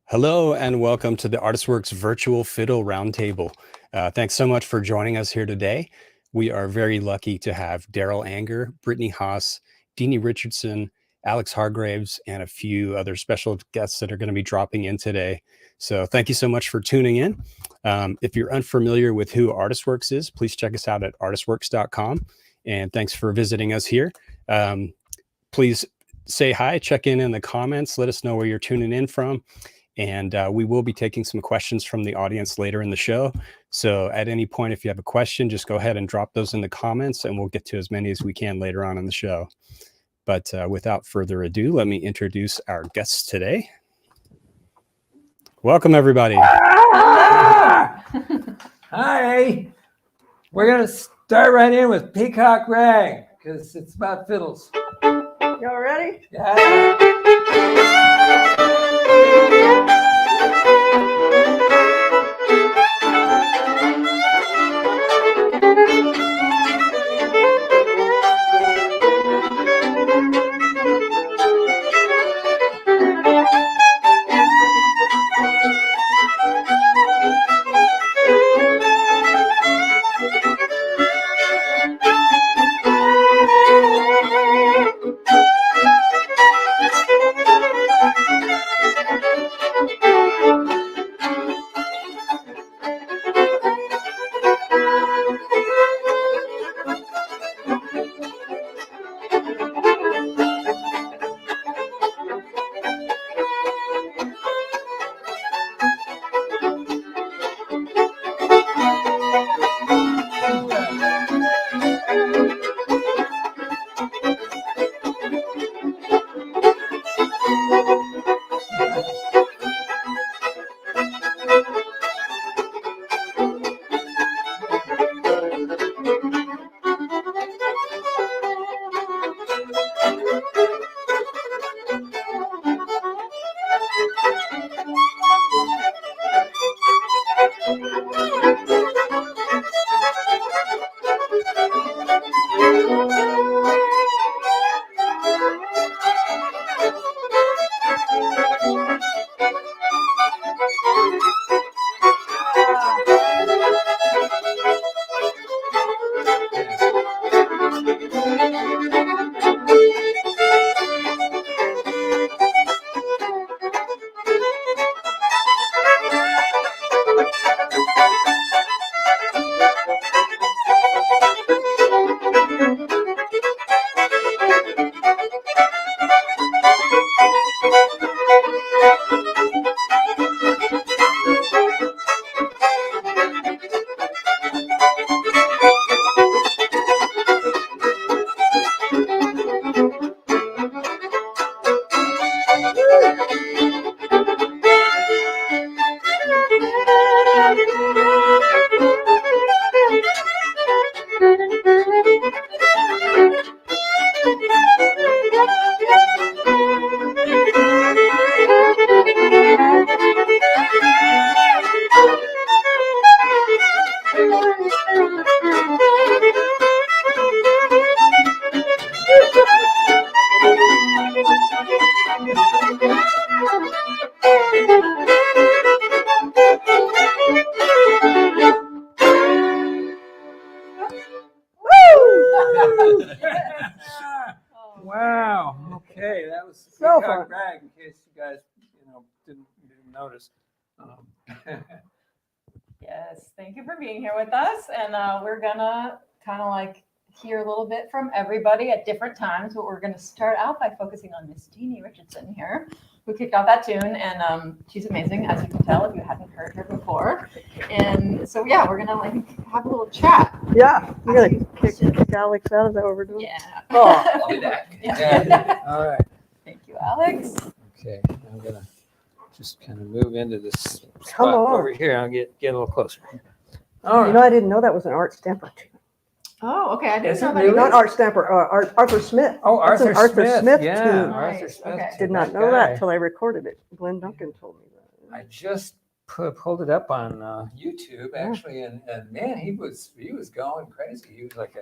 Hello and welcome to the ArtistWorks Virtual Fiddle Roundtable. Thanks so much for joining us here today. We are very lucky to have Darol Anger, Brittany Haas, Deanie Richardson, Alex Hargreaves, and a few other special guests that are going to be dropping in today. So thank you so much for tuning in. If you're unfamiliar with who ArtistWorks is, please check us out at artistworks.com. And thanks for visiting us here. Please say hi, check in the comments, let us know where you're tuning in from. And we will be taking some questions from the audience later in the show. So at any point, if you have a question, just go ahead and drop those in the comments and we'll get to as many as we can later on in the show. But without further ado, let me introduce our guests today. Welcome, everybody. Ah! Hi. We're going to start right in with Peacock Rag because it's about fiddles. Y'all ready? Yeah. Wow. Okay, that was So Peacock fun. Rag. In case you guys, didn't notice. Yes, thank you for being here with us. And we're gonna kind of like hear a little bit from everybody at different times, but we're gonna start out by focusing on Miss Deanie Richardson here, who kicked off that tune, and she's amazing, as you can tell if you hadn't heard her before. And so yeah, we're gonna like have a little chat. Yeah. You're going to kick Alex out. Is that what we're doing? Yeah. Oh. I'll do that. Yeah. All right. Thank you, Alex. Okay, I'm gonna just kind of move into this Come spot on. over here. I'll get a little closer. All You right. know, I didn't know that was an Art Stamper tune. Oh, okay. I didn't Is know it that. really? Not Art Stamper, Arthur Smith. Oh, That's an Arthur Arthur Smith. Smith Yeah, tune. Arthur Nice, Smith. okay. Did not know that till I recorded it. Glenn Duncan told me that. I just pulled it up on YouTube actually, and man, he was going crazy. He was like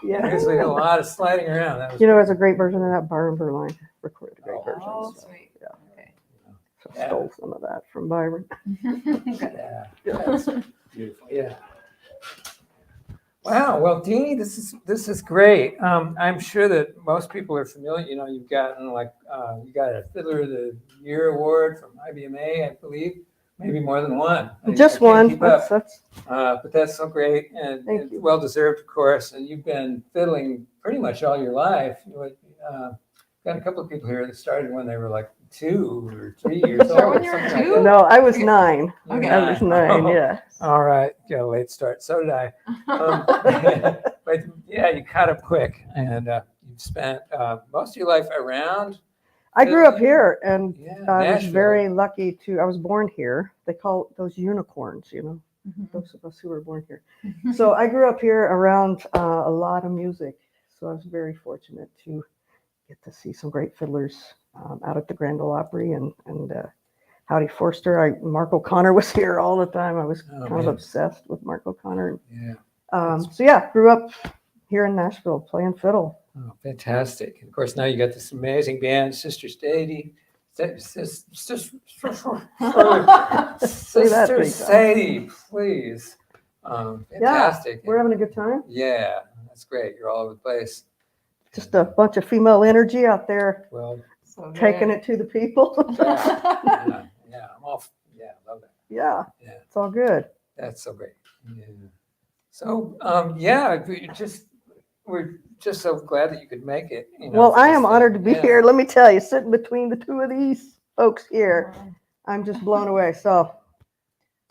Yeah. he did a lot of sliding around. That was You know, it's a great version of that. Byron Berline recorded a great version. Oh, So, sweet. yeah. I Yeah. stole some of that from Byron. Yeah, that's beautiful. Yeah. Wow. Well, Deanie, this is great. I'm sure that most people are familiar. You know, you've gotten like you got a Fiddler of the Year award from IBMA, I believe, maybe more than one. Just I can't one. keep up. That's But that's so great and Thank it's you. well deserved, of course. And you've been fiddling pretty much all your life. Got a couple of people here that started when they were like 2 or 3 years Start old. when you were something like 2? that. no, I was 9. You're Okay. I was 9, Oh, yeah. All right, got a late start. So did I. But yeah, you caught up quick, and you've spent most of your life around. I grew up Fiddling? here, and Yeah, I was Nashville. very lucky to. I was born here. They call those unicorns, you know, Mhm. those of us who were born here. So I grew up here around a lot of music. So I was very fortunate to get to see some great fiddlers out at the Grand Ole Opry and Howdy Forster. Mark O'Connor was here all the time. I was Oh, kind of man. obsessed with Mark O'Connor. Yeah. So yeah, grew up here in Nashville playing fiddle. Oh, fantastic. And of course, now you got this amazing band, Sister Sadie. Say that Sister 3 times. Sadie, please. Fantastic. We're having a good time. Yeah, that's great. You're all over the place. Just a bunch of female energy out there Well, So taking good. it to the people. yeah, I'm off. Yeah, love that. Yeah, Yeah, it's all good. that's so great. Yeah. So, yeah, we're just so glad that you could make it. You know, Well, for I this am thing. honored to be Yeah. here. Let me tell you, sitting between the two of these folks here, I'm just blown away. So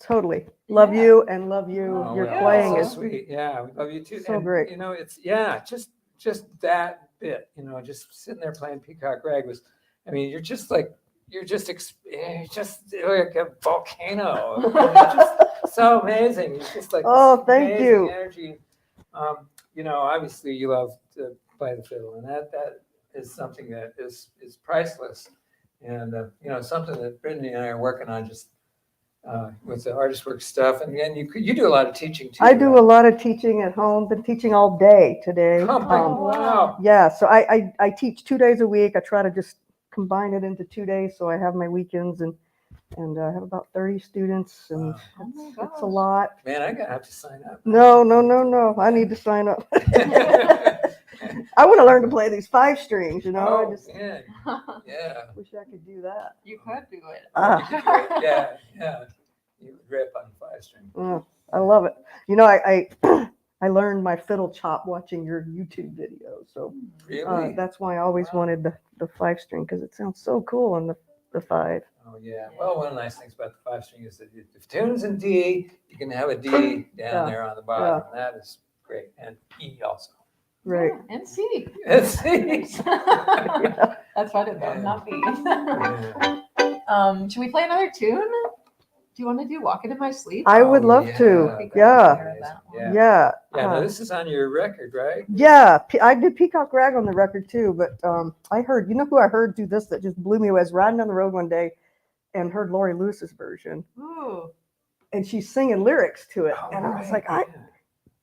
totally love Yeah. you and love you. Oh, Your well, playing that's is so sweet. Yeah, we love you too. so And, great. You know, it's just that bit. You know, just sitting there playing Peacock Rag was. I mean, you're just like you're just like a volcano. You're just so amazing. It's just like Oh, this thank amazing you. energy. You know, obviously you love to play the fiddle, and that is something that is priceless. And you know, something that Brittany and I are working on just with the ArtistWorks stuff. And then you do a lot of teaching too. I do right? a lot of teaching at home. Been teaching all day today. Oh my wow. Yeah, so I teach 2 days a week. I try to just combine it into 2 days, so I have my weekends and I have about 30 students, and Wow. Oh my it's a gosh. lot. Man, I gotta have to sign up. No. I need to sign up. I want to learn to play these 5 strings, you know. I Oh, just man. Yeah. wish I could do that. You could do it. Oh, you could do it. Yeah. You would rip on the 5-string. I love it. You know, I I learned my fiddle chop watching your YouTube videos, so Really? that's why I always Wow. wanted the 5-string, because it sounds so cool on the 5. Oh, yeah. Well, one of the nice things about the 5-string is that if the tune's in D, you can have a D down Yeah. there on the bottom. And that is great. And E also. Right. Yeah, and C. Let's see. That's what it though, not B. Yeah. Should we play another tune? Do you want to do "Walking in My Sleep"? I would Oh, love yeah. to. That'd be Yeah. amazing. Yeah. Yeah. Yeah, no, this is on your record, right? Yeah, I did Peacock Rag on the record too, but I heard, you know who I heard do this that just blew me away? I was riding down the road one day and heard Laurie Lewis's version, Ooh. and she's singing lyrics to it. Oh, And I was right, like, yeah.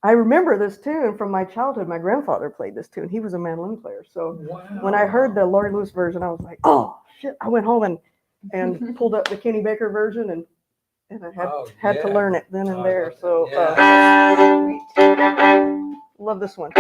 I remember this tune from my childhood. My grandfather played this tune. He was a mandolin player. So Wow. when I heard the Laurie Lewis version, I was like, oh, shit. I went home and pulled up the Kenny Baker version, and I had to yeah. learn it then Oh, and I there. love that. So Yeah. love this one.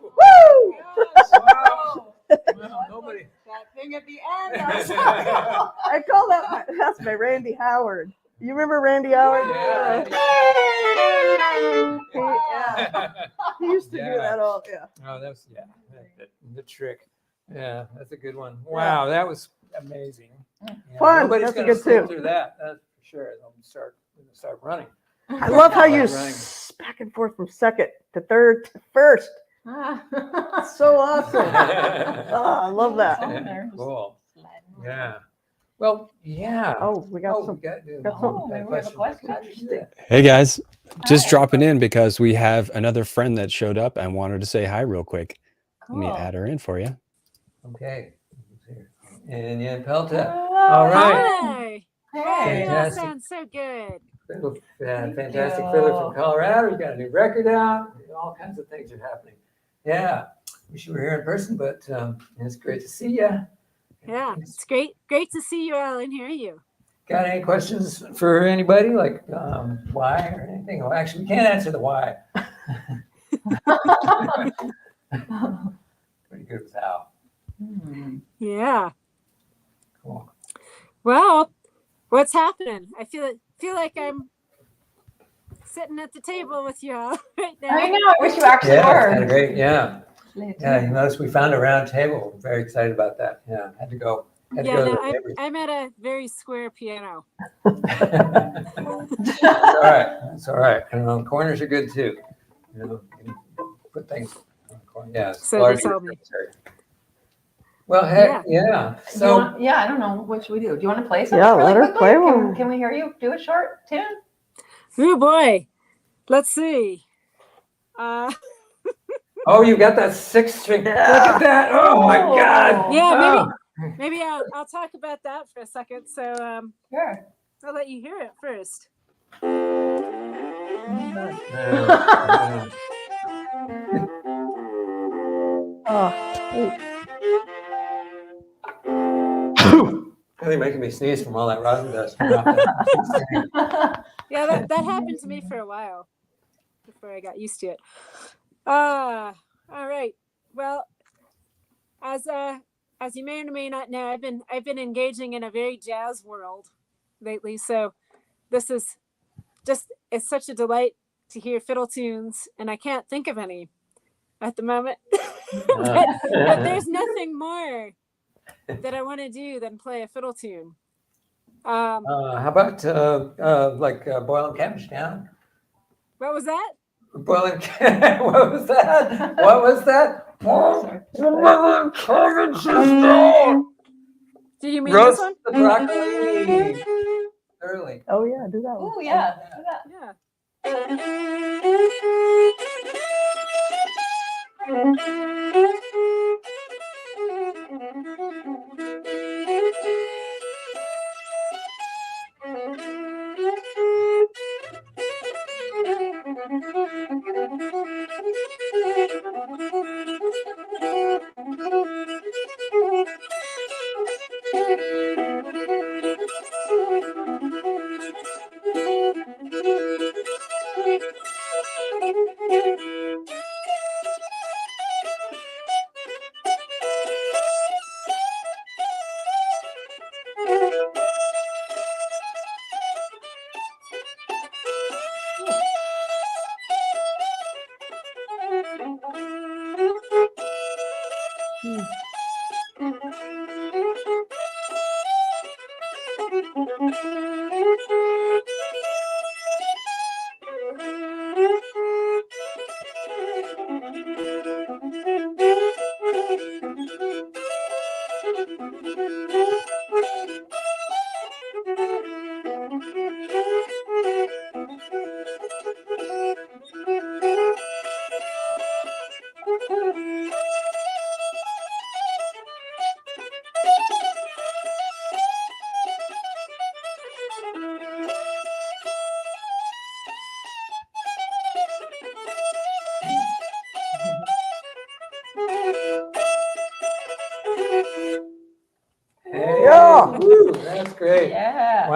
Woo! Wow. Well, nobody. That thing at the end. I was like, I call that's my Randy Howard. You remember Randy Howard? Yeah. Yeah. He used to do Yeah. that all. Yeah. Oh, that's the trick. Yeah, that's a good one. Wow, that was amazing. Yeah, Fun. Nobody's That's a gonna good sleep too. through that. That's for sure. They'll start running. I love how you Running. back and forth from second to third to first. It's so awesome. Oh, I love that. Cool. Yeah. Well, yeah. Oh, we got we some. got something. we have a question. Hey guys, just Hi. dropping in because we have another friend that showed up and wanted to say hi real quick. Let me Cool. add her in for you. Okay. And yeah, Pelta. Oh, All right. Hi. Wow, you all Fantastic. sound so good. Fantastic you. fiddler from Colorado. You got a new record out. All kinds of things are happening. Yeah. Wish you were here in person, but it's great to see you. Yeah, it's great to see you all and hear you. Got any questions for anybody, like why or anything? Well, actually, we can't answer the why. Pretty good with how. Yeah. Cool. Well, what's happening? I feel like I'm sitting at the table with you all right now. I know. I wish you actually Yeah, were. kind of great. Yeah. Yeah, you notice we found a round table. We're very excited about that. Yeah, had to go. Had to Yeah, go to no, the neighbors. I'm at a very square piano. That's all right. That's all right. And corners are good too. You know, you can put things on the corner. Yeah. it's So they larger tell me. necessary. Well, heck, yeah. So Yeah, I don't know. What should we do? Do you want to play something? Yeah, really let her quickly? play one. Can we hear you do a short tune? Oh boy. Let's see. oh, you got that sixth string. Look Yeah. at that. Oh my God. Yeah, Oh. maybe I'll talk about that for a second. So Sure. I'll let you hear it first. Yeah. Oh, Really making me sneeze from all that rosin dust. Yeah, that happened to me for a while before I got used to it. All right. Well, as you may or may not know, I've been engaging in a very jazz world lately. So this is it's such a delight to hear fiddle tunes, and I can't think of any at the moment. but there's nothing more that I want to do than play a fiddle tune. how about boiling cabbage down? What was that? Boiling what was that? What was that? Boiling cabbage down. Do you mean Roast this one? the broccoli. Early. oh yeah, do that one. Oh yeah. Do that. Yeah.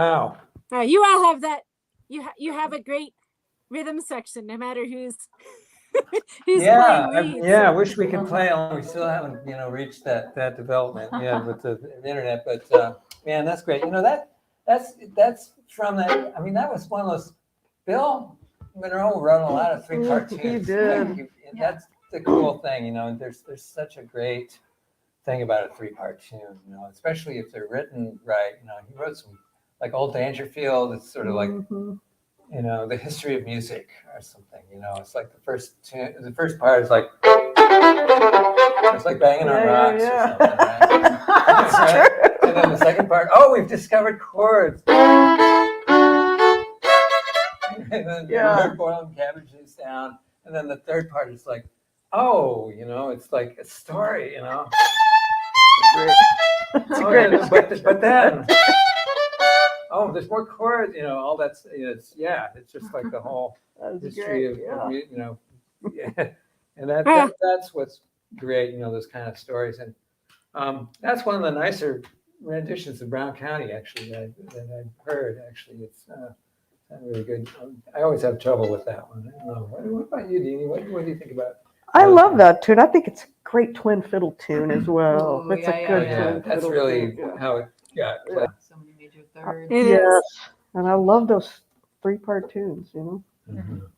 Wow. You all have that. You have a great rhythm section, no matter who's who's Yeah, playing leads. I wish we could play along. We still haven't, reached that development yet with the internet. But man, that's great. That's from that. I mean, that was one of those. Bill Monroe wrote a lot of 3-part tunes. He did. That's the cool thing, There's such a great thing about a 3-part tune, especially if they're written right. He wrote some like Old Dangerfield. It's sort of like Mhm. the history of music or something. It's like the first tune. The first part is like it's like banging on rocks or something, right? That's Right? true. And then the second part, oh, we've discovered chords. And then Yeah. boiling cabbages down. And then the third part is like, oh, it's like a story, Great. That's a Oh, great yeah, description. but then, oh, there's more chords, all that's, it's just like the whole That's history great. of Yeah. yeah. And that's what's great, those kind of stories. And that's one of the nicer renditions of Brown County, actually, that I've heard. Actually, it's not really good. I always have trouble with that one. I don't know. What about you, Deanie? What do you think about? I love that tune. I think it's a great twin fiddle tune as well. Ooh, It's yeah, a yeah, good yeah. twin That's fiddle really tune. how it got Yeah. played. So many major thirds. It Yes. is. And I love those 3-part tunes, Mhm.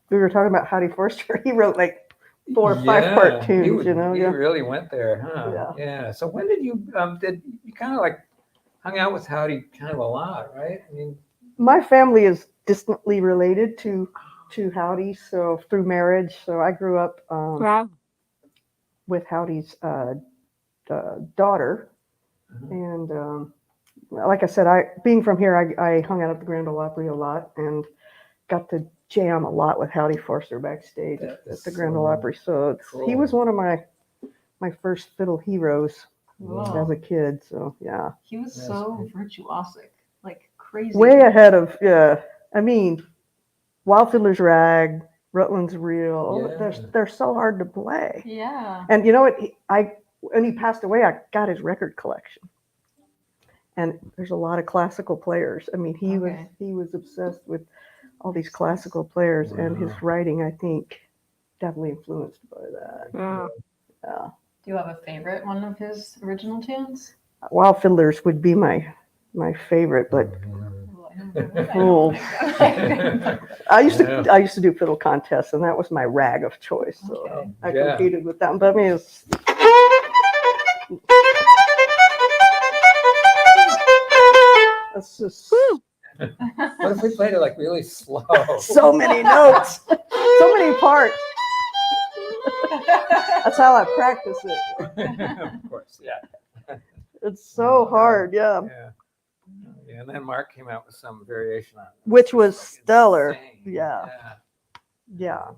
We were talking about Howdy Forster. He wrote like 4 or 5-part Yeah, tunes, you Yeah. really went there, huh? Yeah. So when did you kind of like hung out with Howdy kind of a lot, right? I mean, My family is distantly related to Howdy, so through marriage. So I grew up Wow. with Howdy's daughter, Mhm. and like I said, being from here, I hung out at the Grand Ole Opry a lot and got to jam a lot with Howdy Forster backstage That at is the Grand so Ole Opry. So he cool. was one of my first fiddle heroes Wow. as a kid. So yeah, He was That's so great. virtuosic, like crazy. way ahead of I mean, Wild Fiddler's Rag, Rutland's Reel. Yeah. They're so hard to play. Yeah. And you know what? When he passed away, I got his record collection. And there's a lot of classical players. I mean, he Okay. was obsessed with all these classical players, and his Wow. writing, I think, definitely influenced by that. Wow. Yeah. Do you have a favorite one of his original tunes? Wild Fiddlers would be my favorite, but Fools. I used to do fiddle contests, and that was my rag of choice. So Okay. I Yeah. competed with them. But I mean, it's that's just What if we played it like really slow? so many notes, so many parts. That's how I practice it. Of course, yeah. It's so hard, yeah. Yeah, and then Mark came out with some variation on it. Which was Like stellar. insane. Yeah. Yeah.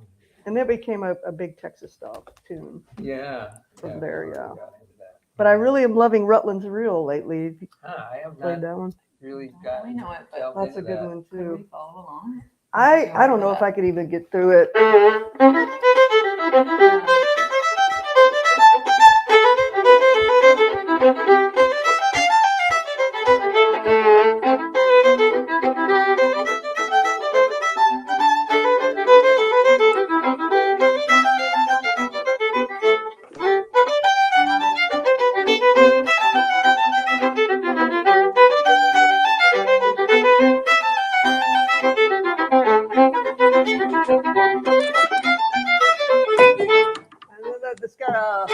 And it became a big Texas style tune Yeah. from there, yeah. got into that. But I really am loving Rutland's Reel lately. Have you I have played not that one? really I gotten know it, but delved That's a into good that. one could too. we follow along? I don't know if I could even get through it. And then that just got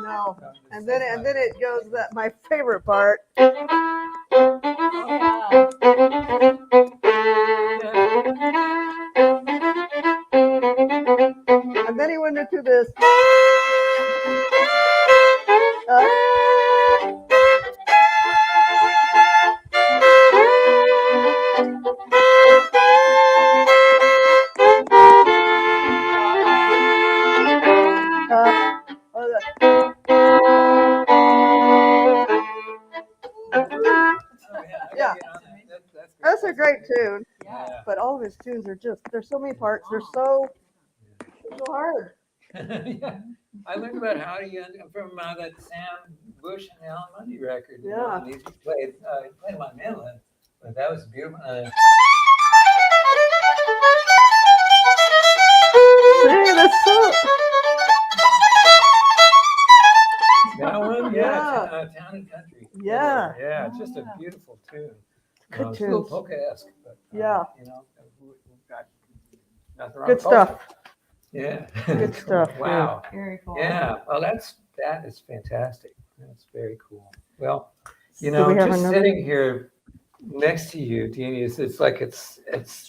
no. And then it goes that my favorite part. And then he went into this. Yeah, that's a great tune. Yeah. But all of his tunes are they're so many parts. They're so hard. Yeah, I learned about howdy from that Sam Bush and Alan Mundy record. You know, Yeah. and he played them on mandolin, but that was beautiful. Hey, that's so. That one, Yeah. Town and Country. Yeah. Yeah, Oh, just a yeah. beautiful tune. Good It's a little tunes. polka-esque, but Yeah. you know, we've got nothing wrong Good with polka. stuff. Yeah. Good stuff, yeah. Wow. Very cool. Yeah. Well, that is fantastic. That's very cool. Well, you Do know, we have just another? sitting here next to you, Deanie, it's like it's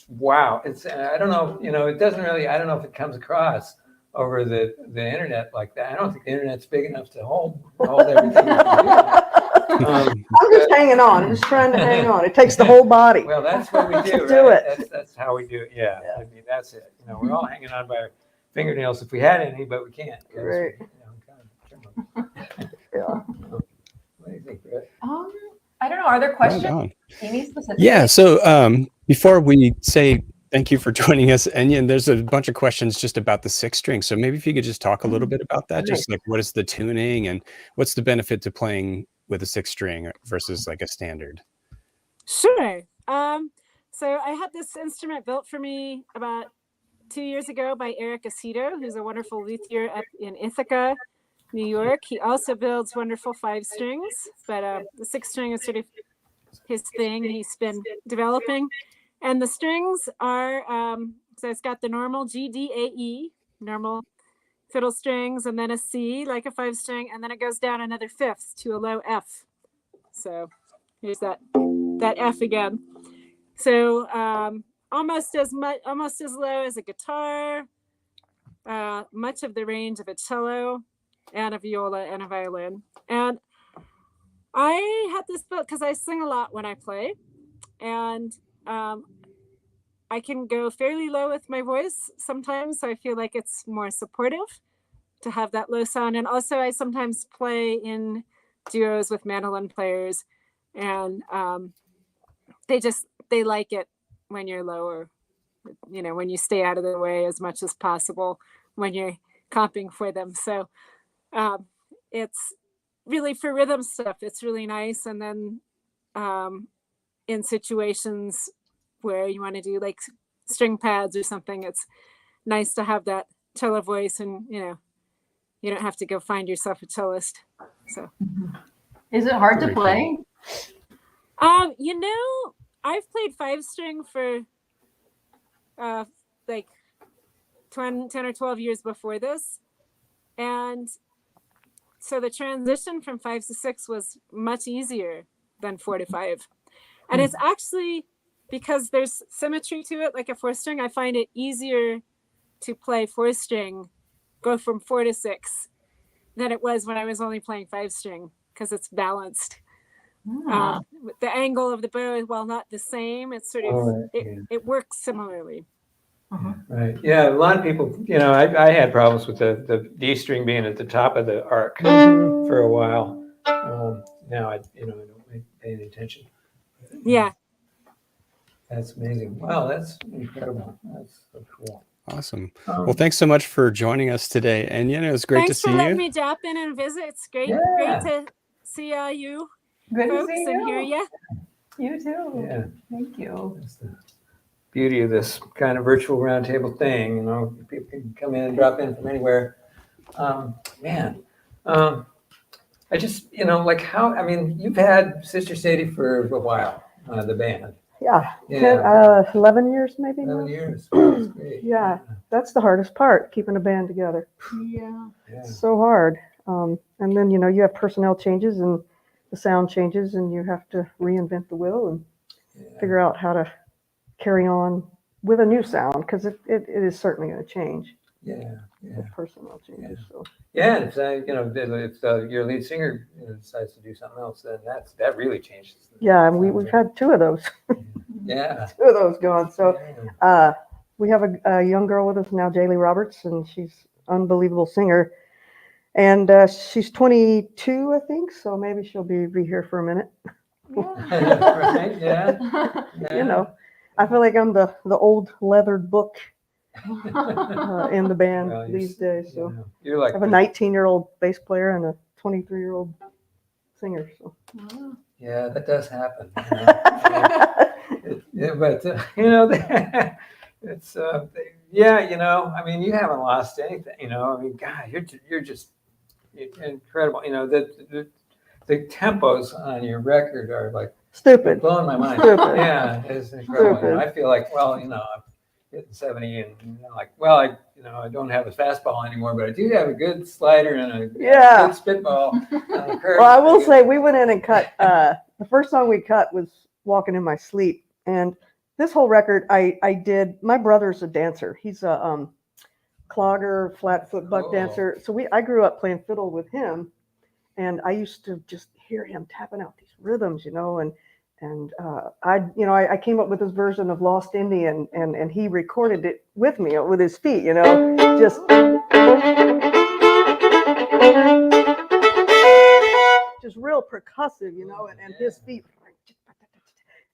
wow. It's I don't know, you know, it doesn't really. I don't know if it comes across over the internet like that. I don't think the internet's big enough to hold everything. You can do. I'm just hanging on. I'm just trying to hang on. It takes the whole body. Well, that's what we do. To do Right? it. That's how we do it. Yeah. Yeah. I mean, that's it. You know, we're all hanging on by our fingernails if we had any, but we can't. 'Cause Right. We, you know, kind of trim them. Yeah. What do you think, Brett? I don't know. Are there Right questions? on. Deanie specifically? Yeah. So before we say thank you for joining us, and there's a bunch of questions just about the six string. So maybe if you could just talk a little bit about that, just like what is the tuning and what's the benefit to playing with a six string versus like a standard? Sure. So I had this instrument built for me about 2 years ago by Eric Aceto, who's a wonderful luthier up in Ithaca, New York. He also builds wonderful five strings, but the six string is sort of his thing. He's been developing, and the strings are so it's got the normal G, D, A, E, normal fiddle strings, and then a C like a five string, and then it goes down another fifth to a low F. So here's that F again. So almost as low as a guitar, much of the range of a cello, and a viola and a violin. And I had this built because I sing a lot when I play, and I can go fairly low with my voice sometimes, so I feel like it's more supportive to have that low sound. And also I sometimes play in duos with mandolin players, and they like it when you're lower, you know, when you stay out of their way as much as possible when you're comping for them. So it's really for rhythm stuff, it's really nice. And then in situations where you want to do like string pads or something, it's nice to have that cello voice, and you know, you don't have to go find yourself a cellist. So Is it hard to Very play? you know, I've played five string for like 10 or 12 years before this, and so the transition from 5 to 6 was much easier than 4 to 5. And it's actually because there's symmetry to it, like a 4 string. I find it easier to play 4 string, go from 4 to 6, than it was when I was only playing 5 string, because it's balanced. The angle of the bow, while not the same, it's sort of it works similarly. Right. Yeah. A lot of people, you know, I had problems with the D string being at the top of the arc for a while. Now I don't pay any attention. Yeah. That's amazing. Wow, that's incredible. That's so cool. Awesome. Well, thanks so much for joining us today. And it was great Thanks to for see letting you. me drop in and visit. It's great to see you Good to folks see and hear you. you. You too. Yeah. Thank you. That's the beauty of this kind of virtual roundtable thing. You know, people can come in and drop in from anywhere. I just, like how, I mean, you've had Sister Sadie for a while, the band. Yeah. Yeah. 11 years maybe. 11 now? years. That's great. Yeah. That's the hardest part, keeping a band together. Yeah. Yeah. So hard. And then, you have personnel changes and the sound changes, and you have to reinvent the wheel and figure out how to carry on with a new sound, because it is certainly going to change. Yeah. With personnel changes. So. Yeah, and if your lead singer decides to do something else, then that really changes. Yeah, and we've had two of those. Yeah. Two of those going. So we have a young girl with us now, Jaylee Roberts, and she's an unbelievable singer. And she's 22, I think, so maybe she'll be here for a minute. Right, yeah. I feel like I'm the old leathered book in the band Well, these days. So you're I like have a 19-year-old bass player and a 23-year-old singer. So. Yeah, that does happen. But it's yeah. I mean, you haven't lost anything. I mean, God, you're just incredible. The tempos on your record are like Stupid. blowing my mind. Stupid. Yeah, it's incredible. Stupid. I feel like, well, I'm hitting 70, and like, well, I don't have a fastball anymore, but I do have a good slider and a good spitball. Well, I will say we went in and cut. The first song we cut was "Walking in My Sleep," and this whole record I did. My brother's a dancer. He's a clogger, flatfoot buck dancer. So I grew up playing fiddle with him, and I used to just hear him tapping out these rhythms, and I came up with this version of Lost Indian, and he recorded it with me with his feet, just real percussive, and his feet.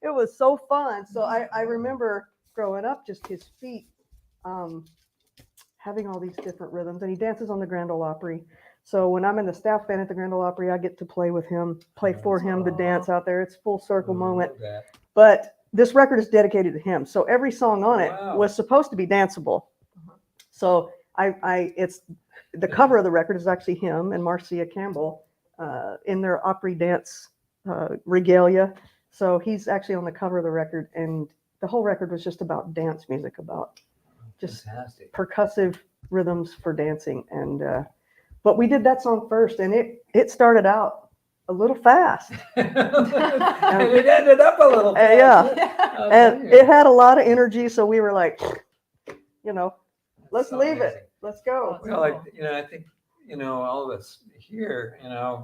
It was so fun. So I remember growing up, just his feet having all these different rhythms, and he dances on the Grand Ole Opry. So when I'm in the staff band at the Grand Ole Opry, I get to play with him, play for him, the dance out there. It's full circle moment. But this record is dedicated to him. So every song on it was supposed to be danceable. So it's the cover of the record is actually him and Marcia Campbell in their Opry dance regalia. So he's actually on the cover of the record, and the whole record was just about dance music, about just percussive rhythms for dancing. And but we did that song first, and it started out a little fast. And it ended up a little fast. Yeah. And it had a lot of energy, so we were like, let's leave it. Let's go. Well, I think, all of us here,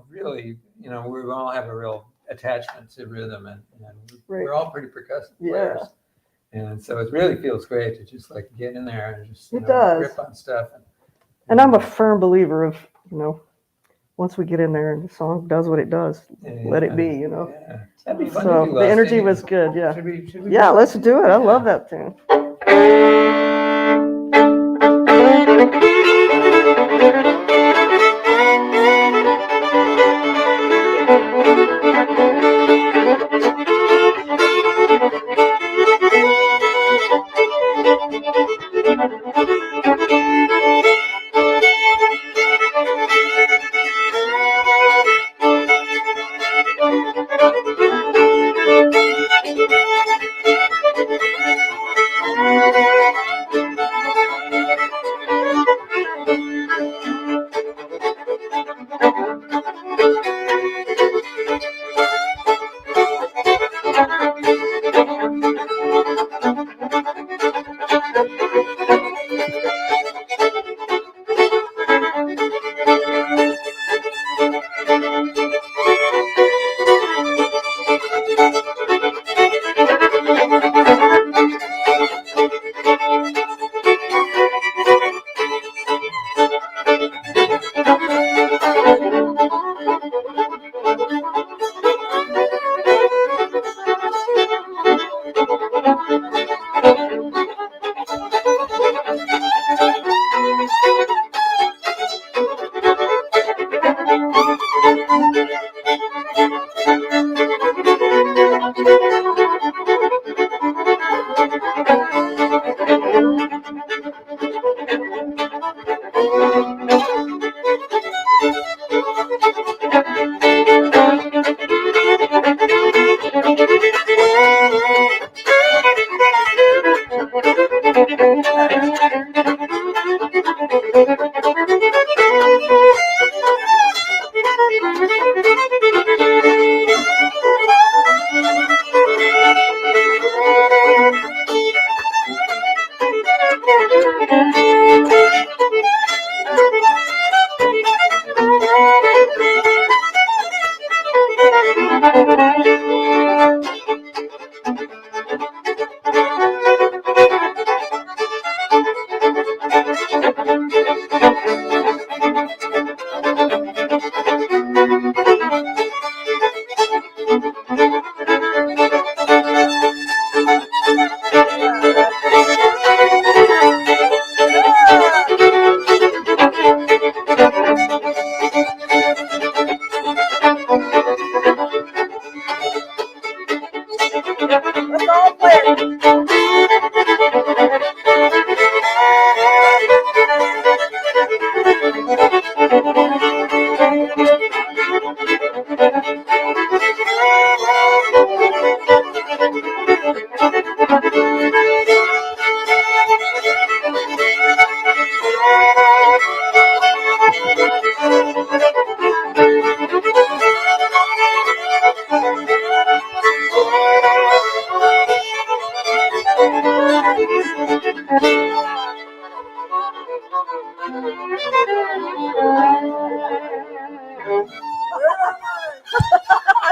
really, we all have a real attachment to rhythm, and we're all pretty percussive players. And so it really feels great to just like get in there and just rip on stuff. And I'm a firm believer of, once we get in there and the song does what it does, let it be, Yeah. That'd be fun So to do, the energy was good, yeah. Should we Yeah, let's do it. I love that tune.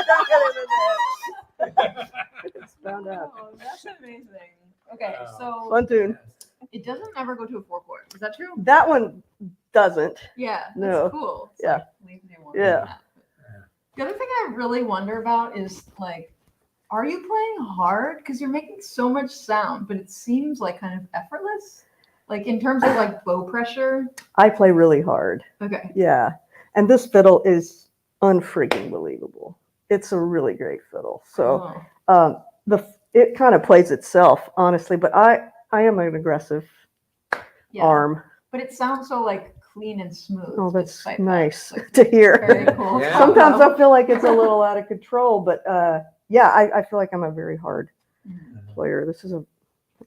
Don't get into that. It's found out. Oh, that's amazing. Okay, Wow. so Fun tune. it doesn't ever go to a 4/4. Is that true? That one doesn't. Yeah, that's No. cool. It's Yeah. like, leave me alone. Yeah. The other thing I really wonder about is like, are you playing hard? Because you're making so much sound, but it seems like kind of effortless. Like in terms of like bow pressure. I play really hard. Okay. Yeah. And this fiddle is unfreaking believable. It's a really great fiddle. So Oh. it kind of plays itself, honestly, but I am an aggressive Yeah. arm. But it sounds so like clean and smooth. Oh, that's despite that. nice Like, to hear. very cool. Yeah. Sometimes I feel like it's a little out of control, but yeah, I feel like I'm a very hard player. This is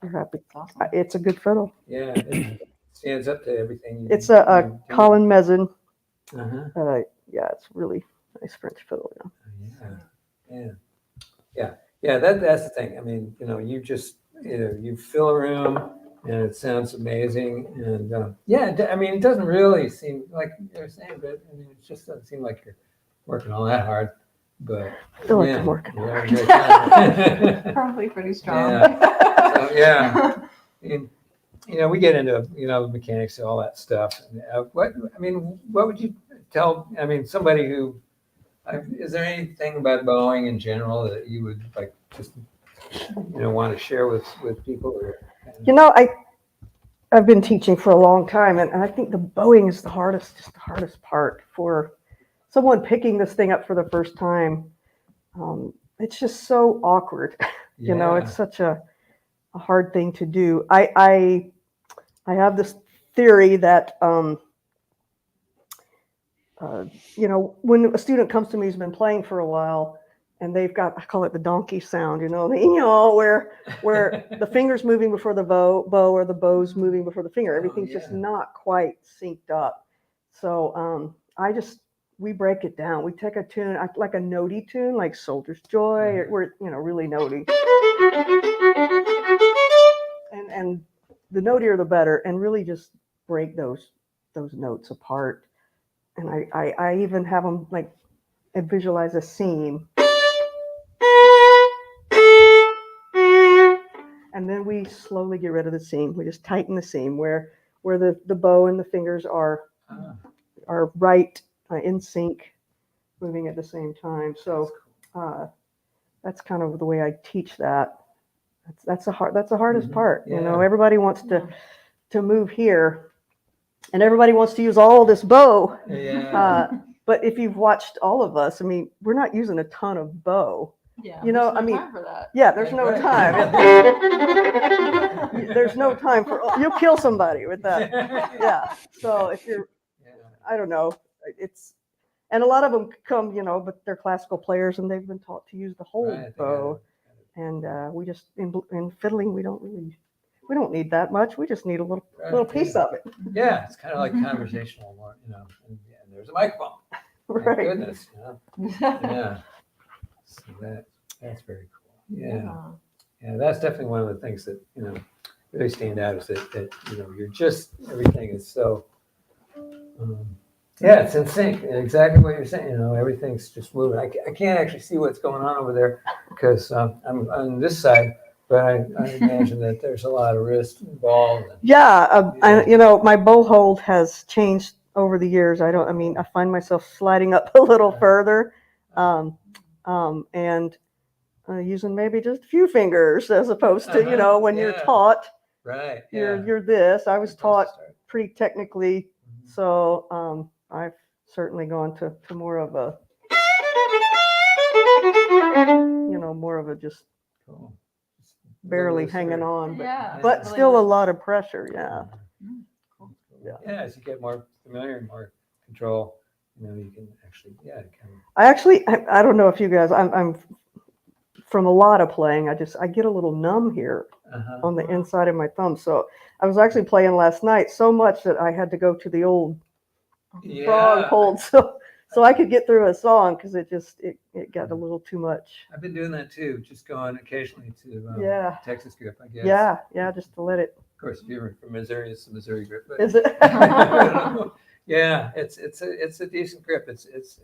you're happy. That's awesome. It's a good fiddle. Yeah, it stands up to everything. It's a you do. Colin Mezzin. Uh-huh. Yeah, it's really nice French fiddle. Yeah. Yeah. That's the thing. I mean, you just, you fill a room and it sounds amazing. And I mean, it doesn't really seem like you're saying, but I mean, it just doesn't seem like you're working all that hard. But I feel like yeah, I'm working you're hard. having a great time. Probably pretty strong. So, yeah. And, we get into, mechanics and all that stuff. And, what would you tell, somebody who, is there anything about bowing in general that you would like just, want to share with people? Or, I've been teaching for a long time, and I think the bowing is the hardest part for someone picking this thing up for the first time. It's just so awkward. It's such a hard thing to do. I have this theory that when a student comes to me who's been playing for a while and they've got, I call it the donkey sound, where the finger's moving before the bow or the bow's moving before the finger. Everything's just not quite synced up. So we break it down. We take a tune, like a notey tune, like Soldier's Joy, or really notey. And the notier the better, and really just break those notes apart. And I even have them like visualize a seam. And then we slowly get rid of the seam. We just tighten the seam where the bow and the fingers are right in sync, moving at the same time. So that's kind of the way I teach that. That's the hardest part. Yeah. Everybody wants to move here, and everybody wants to use all this bow. Yeah. But if you've watched all of us, we're not using a ton of bow. Yeah. You know, there's no I mean, time for that. Yeah, there's no Right. time. There's no time you'll kill somebody with that. Yeah. So if you're, I don't know, and a lot of them come, but they're classical players and they've been taught to use the whole Right, bow. And we just in fiddling we don't need that much. We just need a little piece of it. Yeah, it's kind of like conversational, more, and there's a microphone. Thank Right. goodness. Yeah. So that's very cool. Yeah. That's definitely one of the things that really stand out is that you're just everything is so. It's in sync. Exactly what you're saying. Everything's just moving. I can't actually see what's going on over there because I'm on this side, but I imagine that there's a lot of wrist involved. Yeah, my bow hold has changed over the years. I find myself sliding up a little further, and using maybe just a few fingers as opposed to when you're taught. Right. You're this. I was taught pretty technically, so I've certainly gone to more of a just Cool. barely hanging on, but really still a nice. lot of pressure. Yeah. Yeah, as you get more familiar and more control, you can actually, I don't know if you guys, I'm from a lot of playing. I get a little numb here on the inside of my thumb. So I was actually playing last night so much that I had to go to the old frog hold so I could get through a song because it got a little too much. I've been doing that too, just going occasionally to Texas grip, I guess. Yeah, just to let it. Of course, if you're from Missouri, it's the Missouri grip. But Is it? yeah, it's a decent grip. It's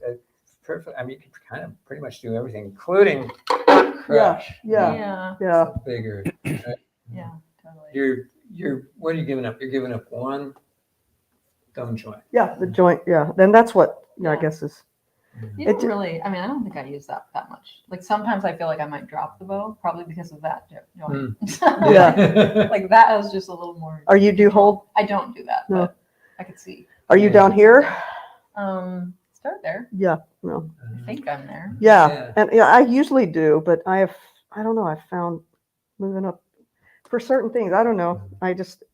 perfect. I mean, you can kind of pretty much do everything, including Yeah, crush. yeah, Yeah. yeah. Bigger. Yeah. Totally. You're what are you giving up? You're giving up one thumb joint. Yeah, the joint, yeah. Then that's what, I Yeah. guess is, You don't really, I mean, I don't think I use that much. Like sometimes I feel like I might drop the bow, probably because of that joint. Yeah. Like that is just a little more. Are you do hold? I don't do that, No. but I could see. Are you down here? Start there. Yeah, no. I think I'm there. Yeah, Yeah. and yeah, I usually do, but I don't know, I've found moving up for certain things, I don't know. I just,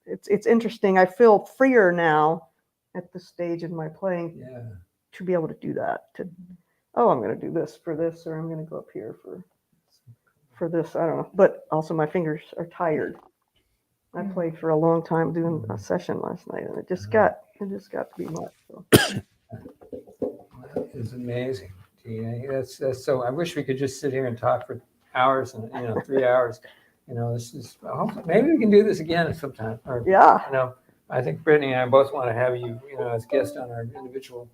it's interesting. I feel freer now at this stage in my playing Yeah. to be able to do that. Oh, I'm going to do this for this, or I'm going to go up here for this. I don't know. But also my fingers are tired. I played for a long time doing a session last night, and it just got to be much. So. That is amazing. Tina. That's so. I wish we could just sit here and talk for hours and 3 hours. This is. Maybe we can do this again sometime. Or, Yeah. I think Brittany and I both want to have you, as guest on our individual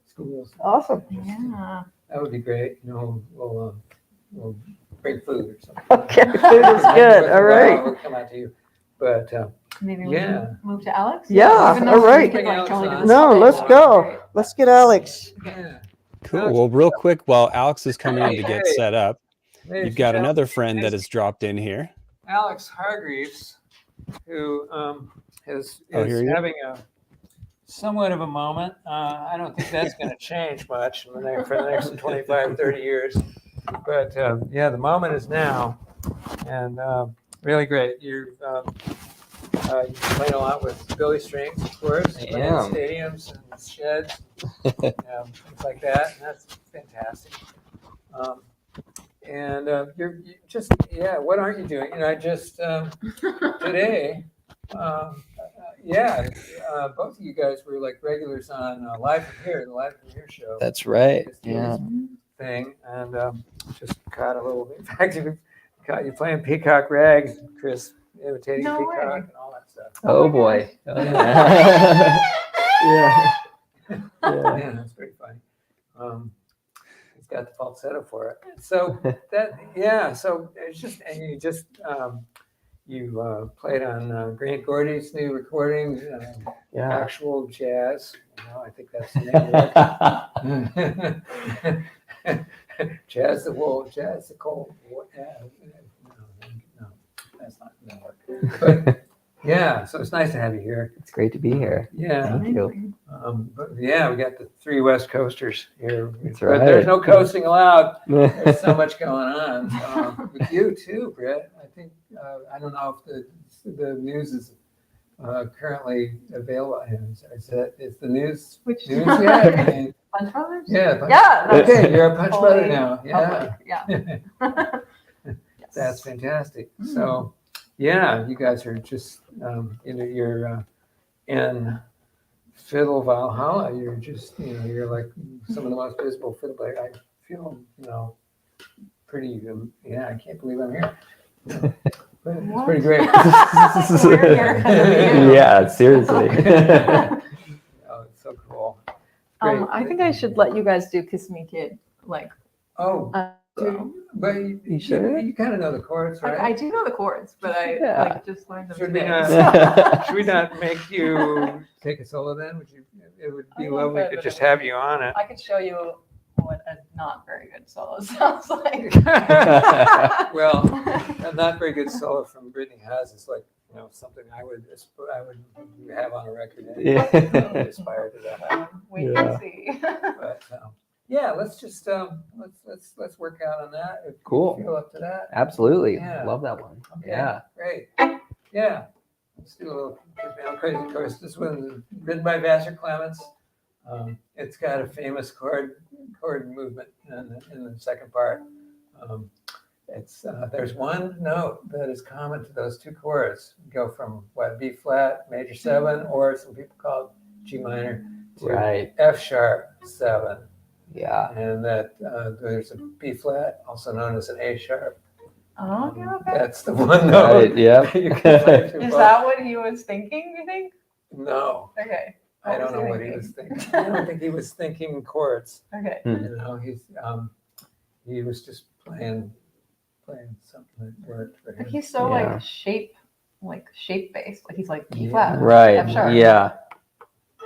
schools. Awesome. Yeah. That would be great. We'll bring food or something. Okay, food is good. All right. We'll come out to you. But Maybe we Yeah. can move to Alex. Yeah, Even all though right. we could, like, totally do this No, all day let's long. go. Great. Let's get Alex. yeah, Cool. Well, real quick, while Alex is coming in to get Hey. set up, Ladies you've got and another friend that has dropped in here. Alex Hargreaves, who is Oh, here he is. having a somewhat of a moment. I don't think that's going to change much for the next 25, 30 years. But the moment is now, and really great. You've played a lot with Billy Strings, of course, playing in stadiums and sheds, things like that. And that's fantastic. And you're just, what aren't you doing? I just today, both of you guys were like regulars on the Live From Here show. That's right. This Yeah. thing, and just caught a little bit. In fact, caught you playing Peacock Rag, Chris, imitating No Peacock way. and all that stuff. Oh boy. Oh, yeah. Yeah. Yeah, that's pretty funny. He's got the falsetto for it. So so it's just, and you played on Grant Gordy's new recordings, Yeah. actual jazz. I think that's the name of it. Jazz the wool, jazz the cold. No, that's not gonna work. But so it's nice to have you here. It's great to be here. Yeah. Thank you. But we got the three West Coasters here. That's But right. there's no coasting allowed. There's so much going on. With you too, Britt. I think I don't know if the news is currently available. Is the news Which news yet? I mean, Punch Brothers? yeah. Yeah. Okay, you're a punch brother Totally now. Yeah. public, Yeah. Yes. That's fantastic. So, you guys are just, you're in Fiddle Valhalla. You're just, you're like some of the most visible fiddle players. I feel, pretty, I can't believe I'm here. But it's What? pretty great. We're here 'cause of you. Yeah, seriously. Oh, it's so cool. Great. I think I should let you guys do Kiss Me Kid. Like, Oh, but You sure? you kind of know the chords, right? I do know the chords, but I Yeah. like just learned them Should we today. not? Should we not make you take a solo then? It would be I love lovely that, to but just it would- have you on it. I could show you what a not very good solo sounds like. Well, a not very good solo from Brittany Haas is like, something I would have on a record. And Yeah. I would aspire to that. Wait Yeah. and see. But let's just let's work out on that. If Cool. you feel up to that. Absolutely. Yeah. Love that one. Okay, Yeah. Great. Yeah. Let's do a little Crazy Chorus. This one is written by Vassar Clements. It's got a famous chord movement in the second part. There's one note that is common to those two chords. Go from B flat major 7, or some people call it G minor, to Right. F sharp 7, Yeah. and that there's a B flat, also known as an A sharp. Oh, yeah, okay. That's the one note. Right. Yep. You can play through Is both. that what he was thinking, you think? No. Okay. I don't know what he was thinking. I don't think he was thinking chords. Okay. You know, he was just playing something that worked for But him. he's so Yeah. like shape based. Like he's like B Yeah. flat. Right. F sharp. Yeah.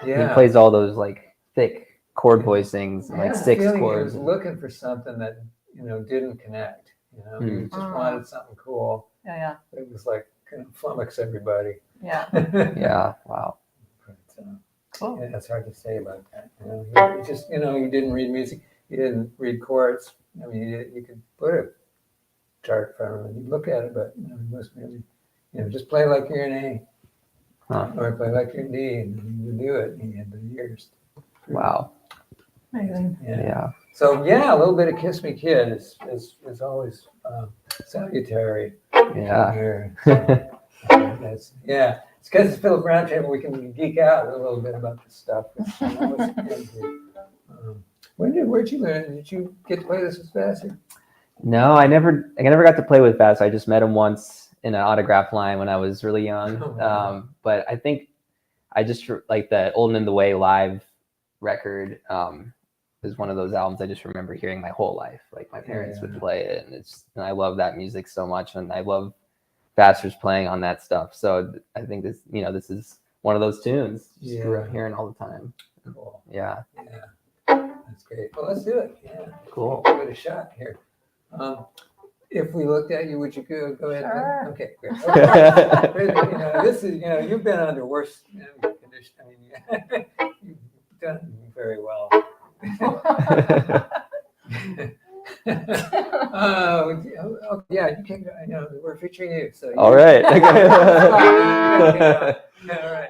He Yeah. plays all those like thick chord voicings, I like had a six feeling chords. He was looking for something that didn't connect. He just wanted something cool. Yeah. It was like kind of flummox everybody. Yeah. Yeah. Wow. But, Cool. yeah, it's hard to say about that. He just he didn't read music. He didn't read chords. I mean, you could put a chart in front of him and he'd look at it, but he wasn't really, just play like you're in A, or play like you're in D, and he would do it. And he had the ears. Wow. Amazing. Yeah. So yeah, a little bit of Kiss Me Kid is always salutary. Yeah. Here. So, it's because it's Fiddle Roundtable. We can geek out a little bit about this stuff. Where'd you learn? Did you get to play this with Vassar? No, I never got to play with Bass. I just met him once in an autograph line when I was really young. Oh, wow. But I think I just like the Old and in the Way live record is one of those albums I just remember hearing my whole life. Like my parents would play it, and I love that music so much, and I love Vassar's playing on that stuff. So I think this is one of those tunes. Just grew up hearing all the time. Cool. Yeah. Yeah. That's great. Well, let's do it. Yeah. Cool. Give it a shot here. If we looked at you, would you go ahead? Sure. Okay, great. Okay. This is, you've been under worse conditions. I mean, you've done very well. Yeah, you can. I know we're featuring you. So All right. Yeah, all right.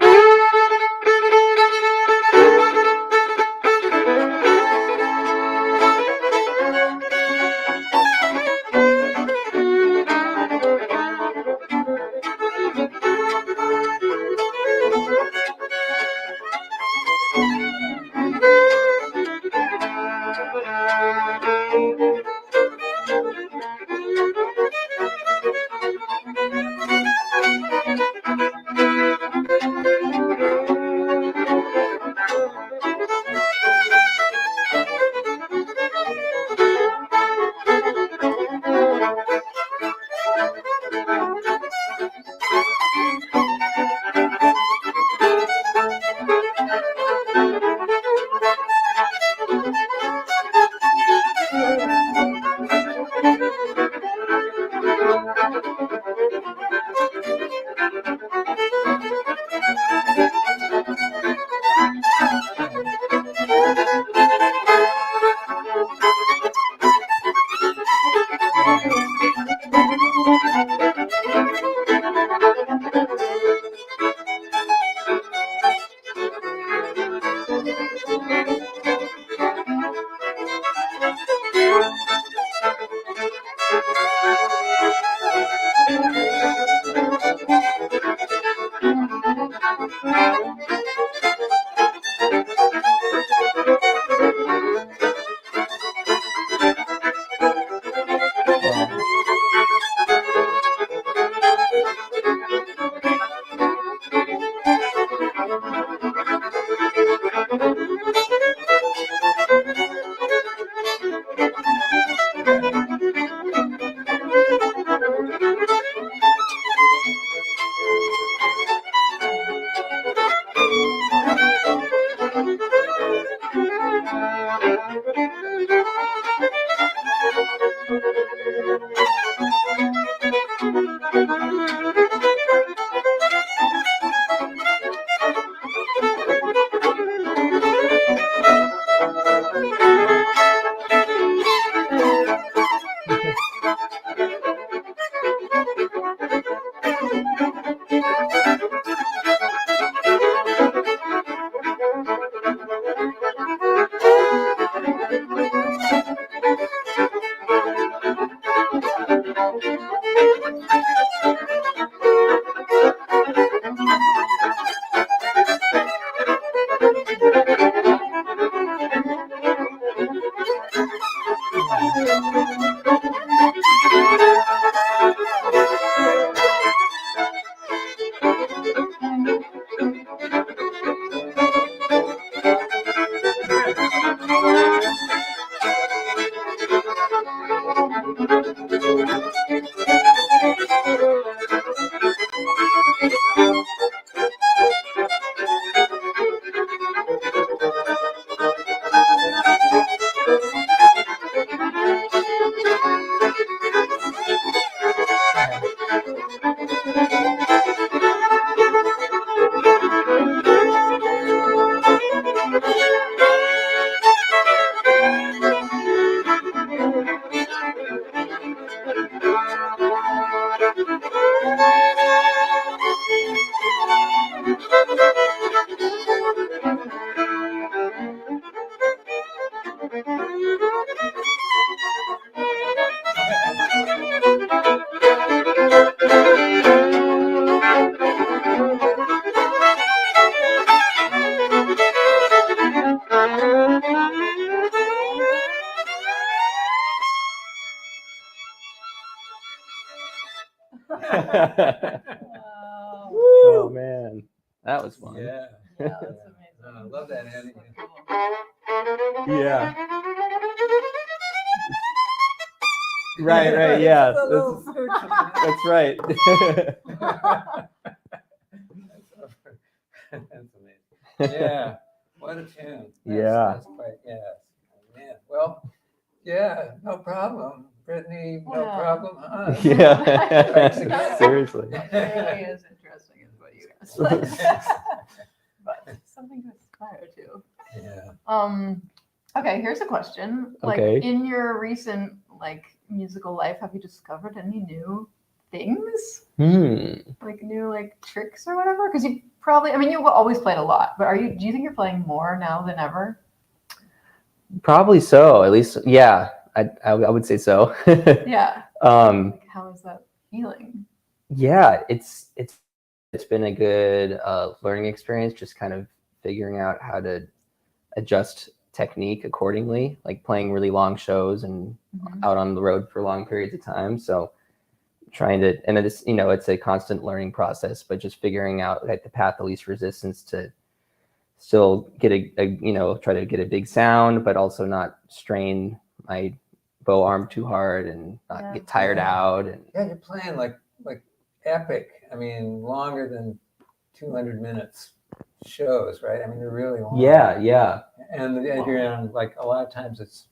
Wow. Oh man, that was fun. Yeah. Yeah, that's amazing. I love that, Andy. So cool. Yeah. Right. Yeah, It's a little sushi. that's right. That's amazing. Yeah, what a tune. Yeah. That's quite, yes. Man, well, yeah, no problem. Brittany, no Yeah. problem, huh? Yeah. Thanks again. Seriously. It really is interesting, is what you guys like. But something to aspire to. Yeah. Okay, here's a question. Like Okay. in your recent musical life, have you discovered any new things? Like new tricks or whatever? Because you probably, I mean, you've always played a lot, but do you think you're playing more now than ever? Probably so. At least, yeah. I would say so. Yeah. Like, how is that feeling? Yeah, it's been a good learning experience, just kind of figuring out how to adjust technique accordingly, like playing really long shows and out on the road for long periods of time. So trying to, and it's, it's a constant learning process, but just figuring out like the path of least resistance to still get try to get a big sound, but also not strain my bow arm too hard and not get tired out. And yeah, you're playing like epic. I mean, longer than 200 minutes shows, right? I mean, they're really long. Yeah. And you're on like a lot of times it's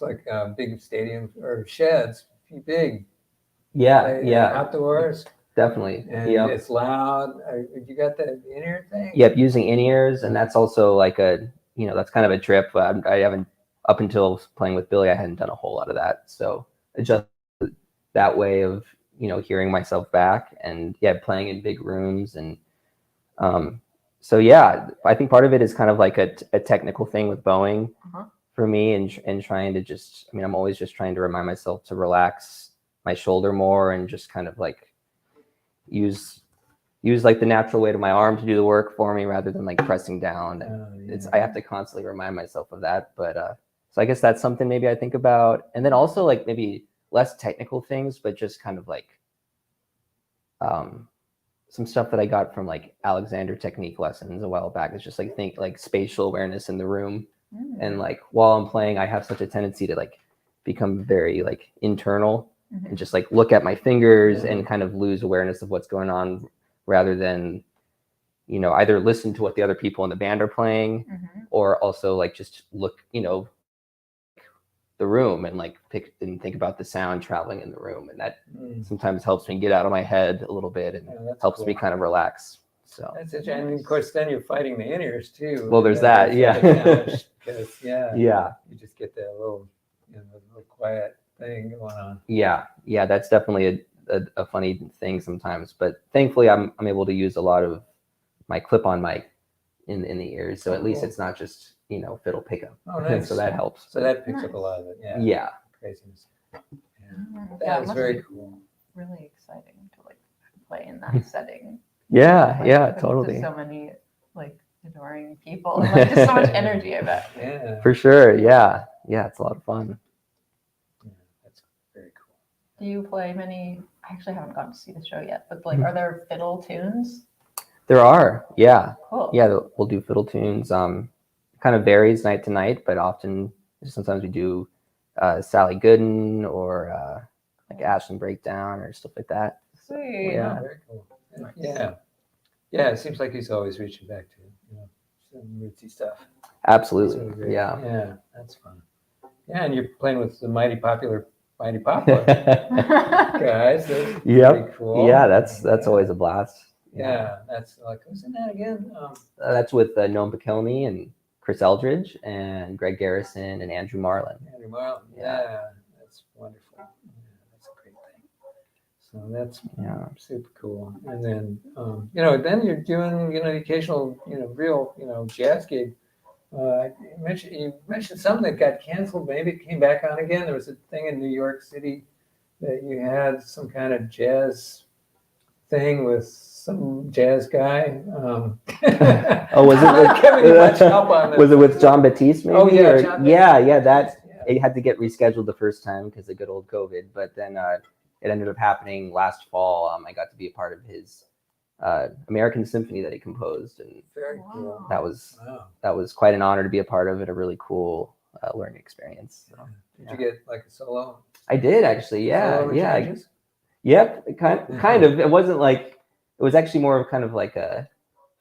like big stadiums or sheds, big. Yeah. Outdoors. Definitely. And it's loud. You got the in-ear thing? Yep, using in-ears, and that's also like that's kind of a trip. I haven't, up until playing with Billy, I hadn't done a whole lot of that. So just that way of, hearing myself back and playing in big rooms. And so, yeah, I think part of it is kind of like a technical thing with bowing for me and trying to just, I'm always just trying to remind myself to relax my shoulder more and just kind of like use like the natural weight of my arm to do the work for me rather than like pressing down. I have to constantly remind myself of that. But so I guess that's something maybe I think about. And then also like maybe less technical things, but just kind of like some stuff that I got from like Alexander technique lessons a while back. It's just like spatial awareness in the room. And like while I'm playing, I have such a tendency to like become very like internal and just like look at my fingers and kind of lose awareness of what's going on rather than, either listen to what the other people in the band are playing or also like just look, the room and like pick and think about the sound traveling in the room. And that sometimes helps me get out of my head a little bit and helps me kind of relax. So that's it. And of course, then you're fighting the in-ears too. Well, there's that. Yeah. Because you just get that little, little quiet thing going on. Yeah. That's definitely a funny thing sometimes, but thankfully I'm able to use a lot of my clip-on mic in the ears. So at least it's not just, fiddle pickup. Oh, nice. So that helps. So that picks up a lot of it. Yeah. Yeah. Craziness. Yeah, That it is must very be cool. really exciting to like play in that setting. Yeah. Like, Totally. So many like adoring people and like just so much energy, I bet. Yeah. For sure. Yeah. It's a lot of fun. Yeah, that's very cool. Do you play many? I actually haven't gotten to see the show yet, but like, are there fiddle tunes? There are. Yeah. Cool. Yeah. We'll do fiddle tunes. Kind of varies night to night, but often sometimes we do Sally Gooden or like Ashland Breakdown or stuff like that. Sweet. Yeah. Very cool. Yeah. It seems like he's always reaching back to some rootsy stuff. Absolutely. That's really great. Yeah. Yeah, that's fun. Yeah, and you're playing with the mighty popular guys. That's pretty cool. Yeah, that's always a blast. Yeah, that's like, who's in that again? That's with Noam Pikelny and Chris Eldridge and Greg Garrison and Andrew Marlin. Andrew Marlin. Yeah, that's wonderful. Yeah, that's a great thing. So that's super cool. And then then you're doing the occasional real jazz gig You mentioned something that got canceled. Maybe it came back on again. There was a thing in New York City that you had some kind of jazz thing with some jazz guy. Oh, was it I'm not giving you much help on this. Was it with John Batiste? Maybe? Oh yeah, Or- John yeah, Batiste. yeah. That Yeah. it had to get rescheduled the first time because of good old COVID. But then it ended up happening last fall. I got to be a part of his American Symphony that he composed, and Very Wow. cool. that was Wow. quite an honor to be a part of it. A really cool learning experience. So, Did you get like a solo? I did actually. Yeah, Solo yeah. changes? Yep. Kind of. It wasn't like it was actually more of kind of like a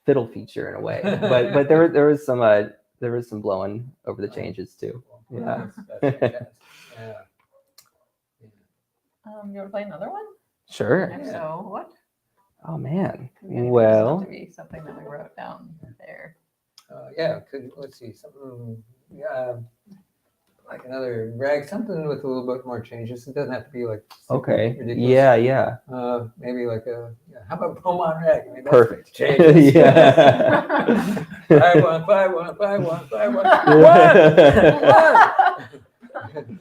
fiddle feature in a way. But there was some blowing over the changes too. Yeah. That's fantastic. Yeah. You want to play another one? Sure. If so, what? Oh man. Maybe it doesn't Well. have to be something that we wrote down there. Yeah. Let's see something. Yeah. Like another rag, something with a little bit more changes. It doesn't have to be like super Okay. ridiculous. Yeah. Maybe like how about Beaumont rag? I mean, that's Perfect. Changes. Yeah. 5-1, 5-1, 5-1, 5-1. One.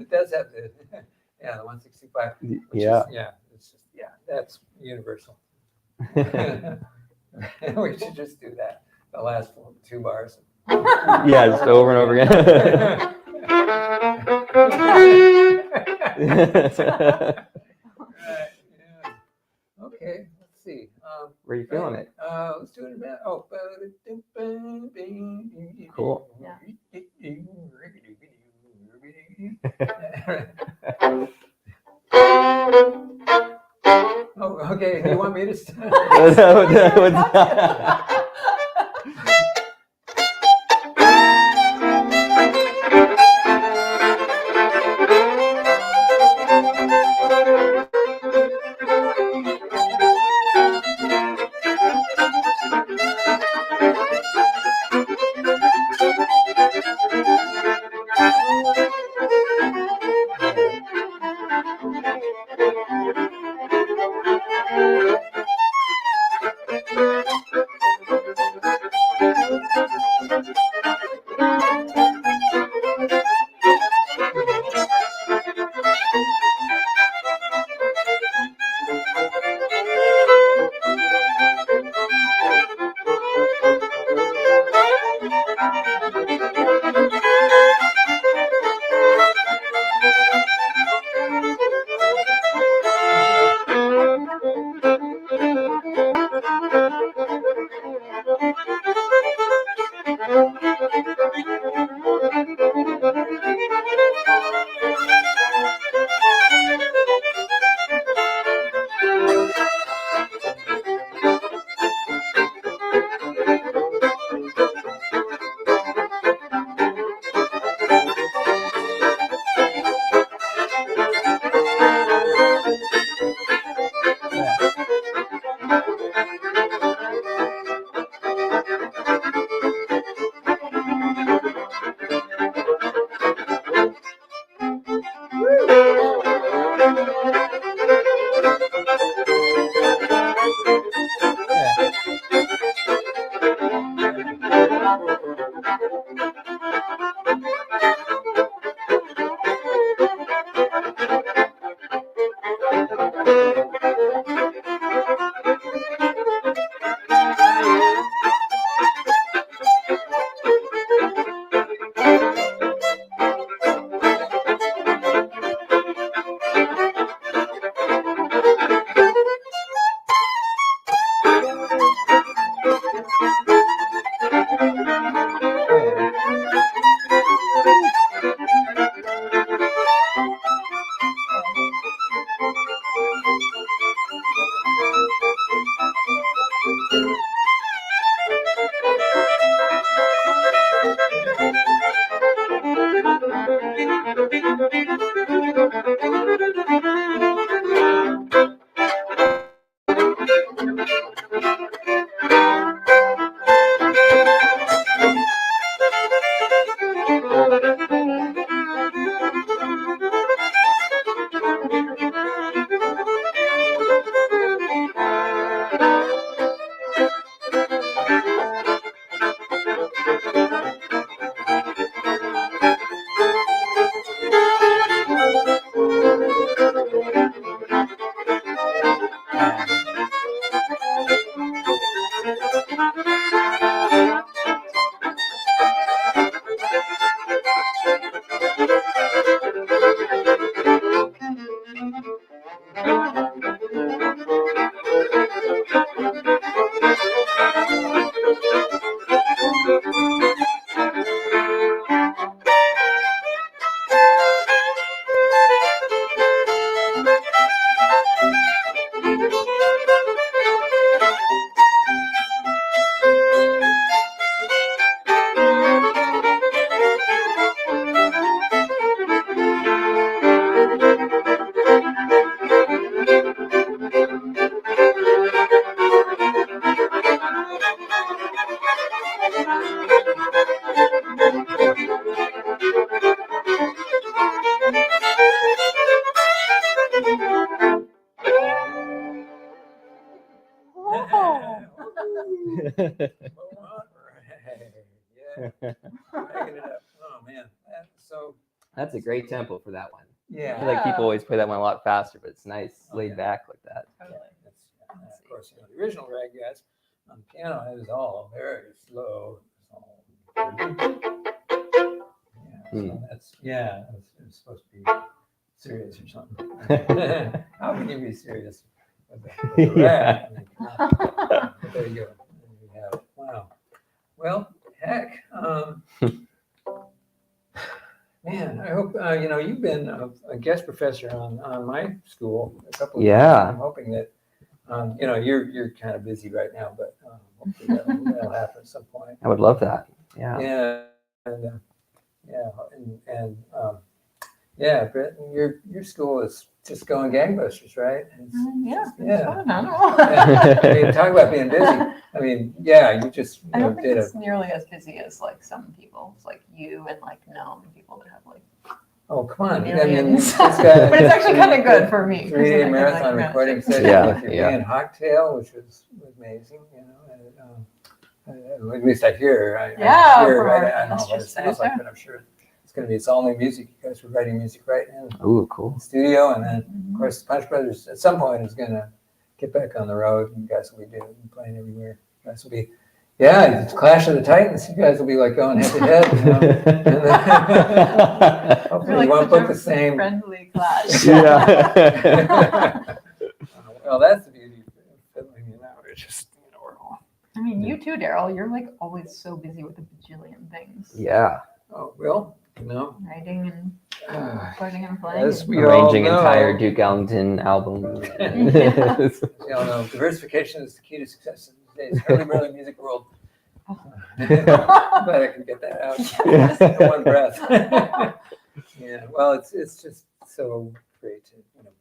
It does have the the 165. Which Yeah. It's just that's universal. We should just do that. The last 2 bars. Yeah, just over and over again. Right, yeah. Okay, let's see. Where are you feeling it? Let's do it about. Cool. Oh, okay. Do you want me to start? That's a great tempo for that one. I Yeah. feel like people always play that one a lot faster, but it's nice, Oh, laid yeah. back like that. Totally. That's, of course, the original Ragguys on piano, it was all very slow. Yeah, it's supposed to be serious or something. How can you be serious with a rag? I mean, come on. But there you go. There you have it. Wow. Well, heck. Man, I hope you've been a guest professor on my school a couple of Yeah. times. I'm hoping that you're kind of busy right now, but hopefully that'll happen at some point. I would love that. Yeah. Yeah, and Britt, your school is just going gangbusters, right? Yeah. Yeah. Fun. I don't know. I mean, talk about being busy. I mean, yeah, you just I don't think did it's nearly as busy as like some people. It's like you and like known people that have like Oh, come on. I mean, millions. it's got But it's actually kind of good for me. 'cause then I Three-day can, marathon like, recording manage it. session Yeah, with your yeah. band Hocktail, which was amazing. At least I hear. I hear, from right? our- I don't know that's what it just sounds like, but I'm sure it's going to be. It's all new music. You guys were writing music right in Ooh, cool. the studio, and then of course Punch Brothers at some point is going to get back on the road. You guys will be playing everywhere. You guys will be. Yeah, it's Clash of the Titans. You guys will be like going head to head. And then, hopefully, We're you won't such book a the same. friendly class. Yeah. Well, that's the beauty of fiddling. It's just we're all. I mean, you too, Daryl. You're like always so busy with a bajillion things. Yeah. Oh well, Writing and recording and playing. as and- we all Arranging know, entire Duke Ellington albums. we all know diversification is the key to success in today's early music world. Glad I can get that out in one breath. Yeah, well, it's just so great to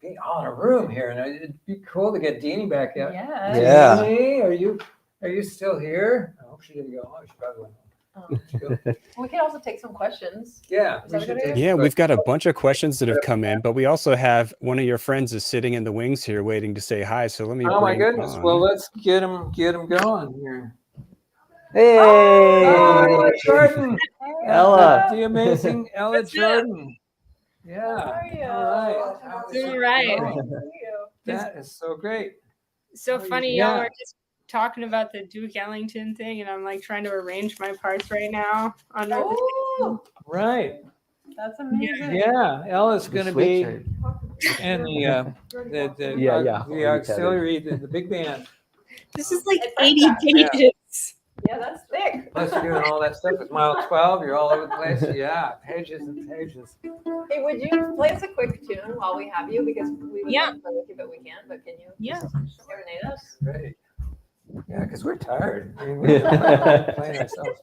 be all in a room here, and it'd be cool to get Deanie back out. Yeah. Yeah. Deanie, are you still here? I hope she didn't go home. She probably went home. We can also take some questions. Yeah, Is that a good idea? Yeah, we've got a bunch of questions that have come in, but we also have one of your friends is sitting in the wings here waiting to say hi. So let me Oh my bring goodness! on- Well, let's get him going here. Hey. Oh, Ella Jordan, Ella. the amazing Ella What's up? Jordan. Yeah. How are you? All right. How's Doing it right. going? That is so great. So Oh, funny, yeah. y'all are just talking about the Duke Ellington thing, and I'm like trying to arrange my parts right now. On my Oh, Right. that's amazing. Yeah. Ella's going to be in the Yeah, yeah. the auxiliary, the big band. This is like It's 80 like that, pages. Yeah, that's thick. Plus you're doing all that stuff with Mile 12. You're all over the place. Yeah. Pages and pages. Hey, would you play us a quick tune while we have you? Because we would Yeah. love to play with you, but we can't. But can you Yeah. serenade us? Great. Yeah, because we're tired. I mean, we're playing ourselves.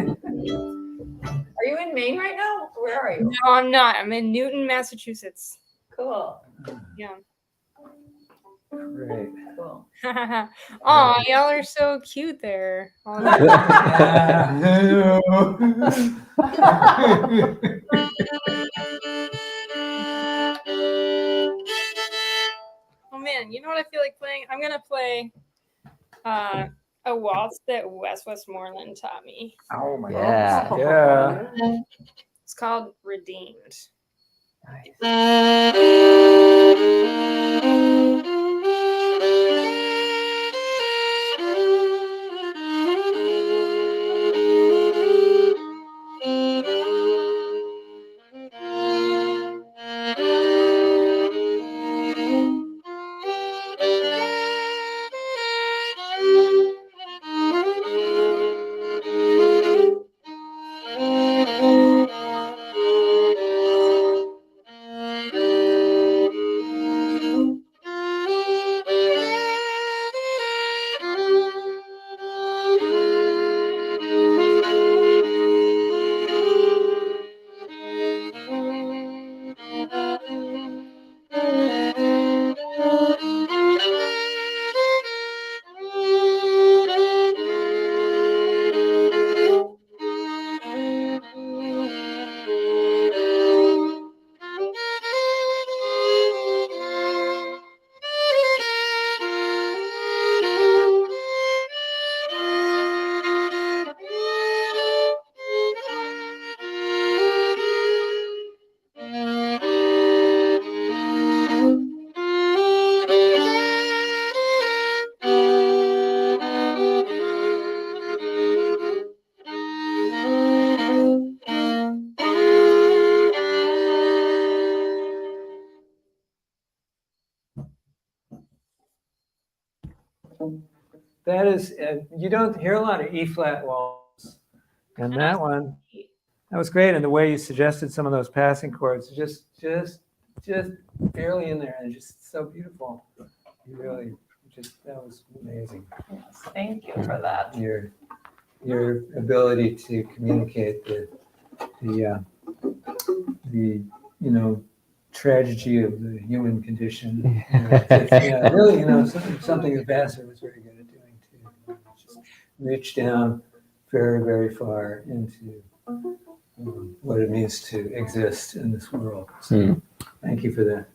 Are you in Maine right now? Where are you? No, I'm not. I'm in Newton, Massachusetts. Cool. Yeah. Great. Cool. Oh, y'all are so cute there. All the- Oh man, you know what I feel like playing? I'm gonna play a waltz that Wes Westmoreland taught me. Oh my Yeah. God. Yeah. It's called Redeemed. that is, you don't hear a lot of E flat waltz, and that one, that was great. And the way you suggested some of those passing chords, just barely in there, and just so beautiful. You really that was amazing. Yes, thank you for that. Your ability to communicate the tragedy of the human condition. Really, something that Vassar was very good at doing too. Just reach down very, very far into what it means to exist in this world. So, thank you for that.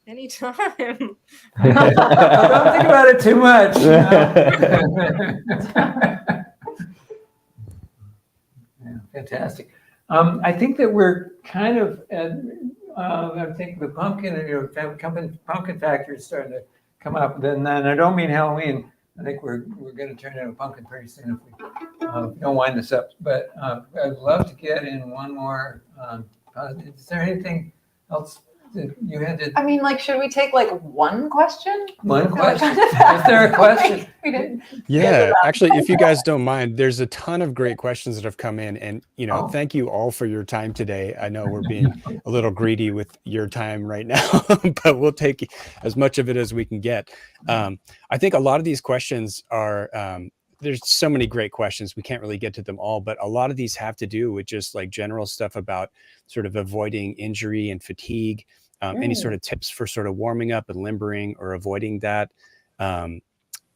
Anytime. Don't think about it too much. Yeah, fantastic. I think that we're kind of at, I think the pumpkin factory is starting to come up. Then I don't mean Halloween. I think we're going to turn into a pumpkin pretty soon if we don't wind this up. But I'd love to get in one more. Is there anything else that you had to? I mean, like, should we take like one question? One question. Is there a question? We didn't. Yeah, actually, if you guys don't mind, there's a ton of great questions that have come in, and thank you all for your time today. I know we're being a little greedy with your time right now, but we'll take as much of it as we can get. I think a lot of these questions are there's so many great questions. We can't really get to them all, but a lot of these have to do with just like general stuff about sort of avoiding injury and fatigue, any sort of tips for sort of warming up and limbering or avoiding that.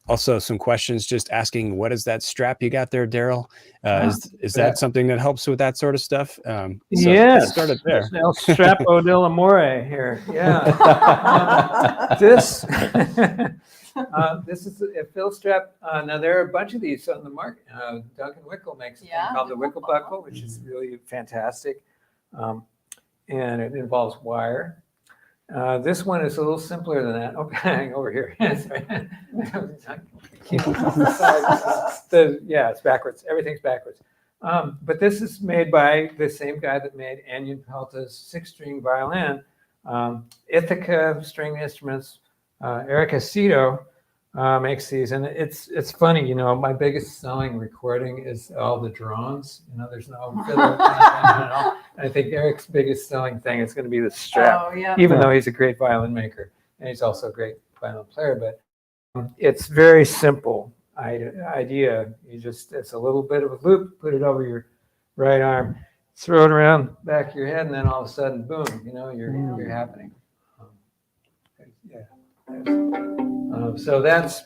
Also some questions just asking, what is that strap you got there, Darol? Is that something that helps with that sort of stuff? Yes. Started there. El Strappo dell'Amore here. Yeah. This is a fiddle strap. Now there are a bunch of these on the market. Duncan Wickel makes a thing called the Wickel buckle, which is really fantastic. And it involves wire. This one is a little simpler than that. Oh, hang over here. It's backwards. Everything's backwards. But this is made by the same guy that made Anion Pelta's 6-string violin. Ithaca String Instruments, Eric Aceto makes these. And it's funny, my biggest selling recording is all the drones. There's no fiddle. I think Eric's biggest selling thing is going to be the strap, even though he's a great violin maker and he's also a great violin player. But it's very simple idea. It's a little bit of a loop, put it over your right arm, throw it around the back of your head, and then all of a sudden, boom, you're happening. So that's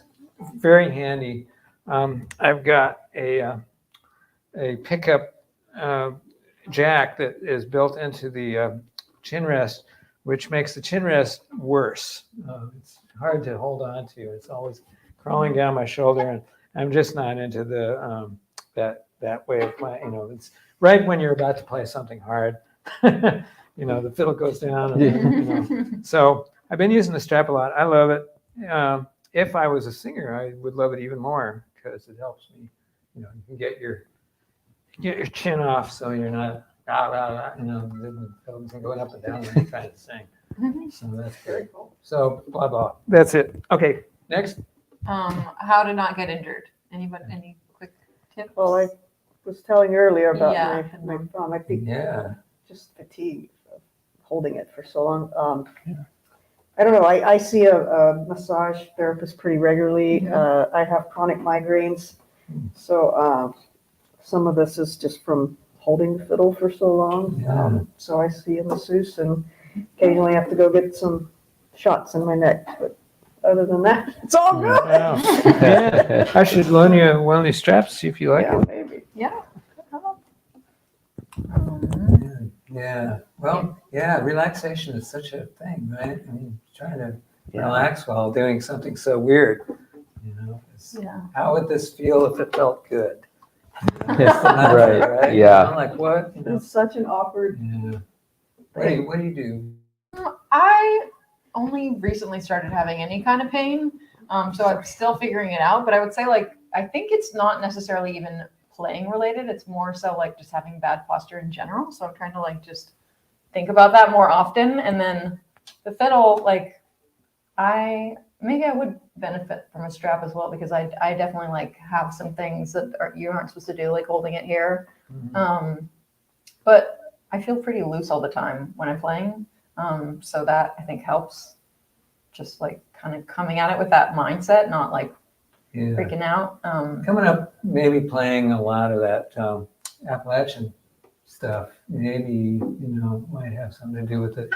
very handy. I've got a pickup jack that is built into the chin rest, which makes the chin rest worse. It's hard to hold on to. It's always crawling down my shoulder, and I'm just not into the that way of my. It's right when you're about to play something hard. The fiddle goes down. And, So I've been using the strap a lot. I love it. If I was a singer, I would love it even more because it helps me. You can get your chin off, so you're not going up and down when you're trying to sing. So that's very cool. So blah blah. That's it. Okay, next. How to not get injured. Anybody? Any quick tips? Well, I was telling you earlier about my thumb. I think just fatigue of holding it for so long. I don't know. I see a massage therapist pretty regularly. I have chronic migraines, so some of this is just from holding the fiddle for so long. So I see a masseuse and occasionally have to go get some shots in my neck. But other than that, it's all good. Yeah. I should loan you one of these straps, see if you like it. Maybe. Yeah. Yeah. Well, relaxation is such a thing, right? I mean, trying to relax while doing something so weird. How would this feel if it felt good? Right. Yeah. I'm like, what? It's such an awkward thing. What do you do? I only recently started having any kind of pain, so I'm still figuring it out. But I would say, I think it's not necessarily even playing related. It's more so just having bad posture in general. So I'm trying to just think about that more often. And then the fiddle, I maybe I would benefit from a strap as well, because I definitely like have some things that you aren't supposed to do, like holding it here. But I feel pretty loose all the time when I'm playing. So that I think helps, just like kind of coming at it with that mindset, not like freaking out. Coming up, maybe playing a lot of that Appalachian stuff, maybe, might have something to do with it,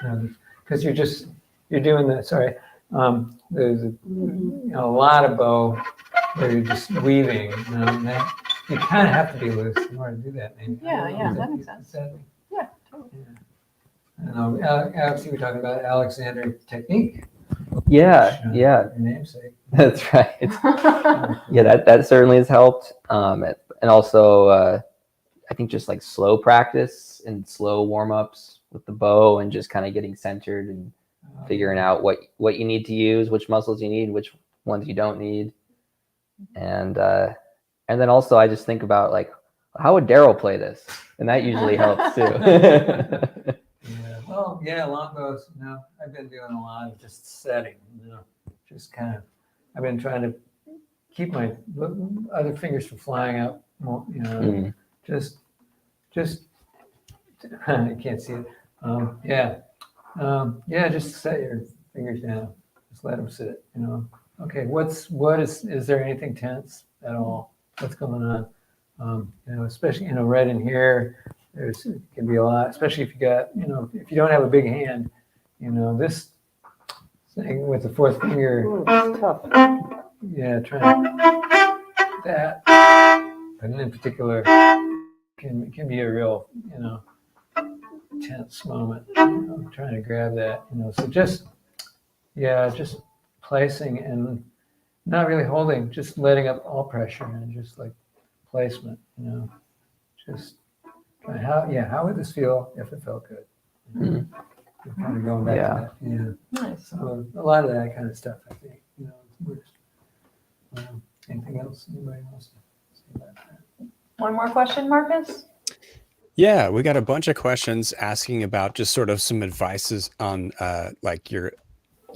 because you're doing that, sorry. There's a lot of bow where you're just weaving, and that, you kind of have to be loose in order to do that, maybe. Yeah, that makes sense. Sadly. Yeah, totally. I don't know, Alex, you were talking about Alexander technique. Yeah, which, yeah, Your namesake. that's right. Yeah, that certainly has helped. And also, I think just like slow practice and slow warm-ups with the bow, and just kind of getting centered and figuring out what you need to use, which muscles you need, which ones you don't need. And then also I just think about like, how would Darol play this? And that usually helps too. Yeah, well, yeah, longbows, I've been doing a lot of just setting, just kind of, I've been trying to keep my other fingers from flying out more, just, I can't see it. Just set your fingers down, just let them sit, Okay, is there anything tense at all? What's going on? Especially, right in here, it can be a lot, especially if you got, if you don't have a big hand, this thing with the fourth finger. Ooh, it's tough. Yeah, trying that, but in particular, can be a real, tense moment, trying to grab that, so just placing and not really holding, just letting up all pressure and just like placement, just how would this feel if it felt good? Kind of going back to that. Nice. So a lot of that kind of stuff, I think, works. Anything else anybody wants to say about that? One more question, Marcus? Yeah, we got a bunch of questions asking about just sort of some advices on like your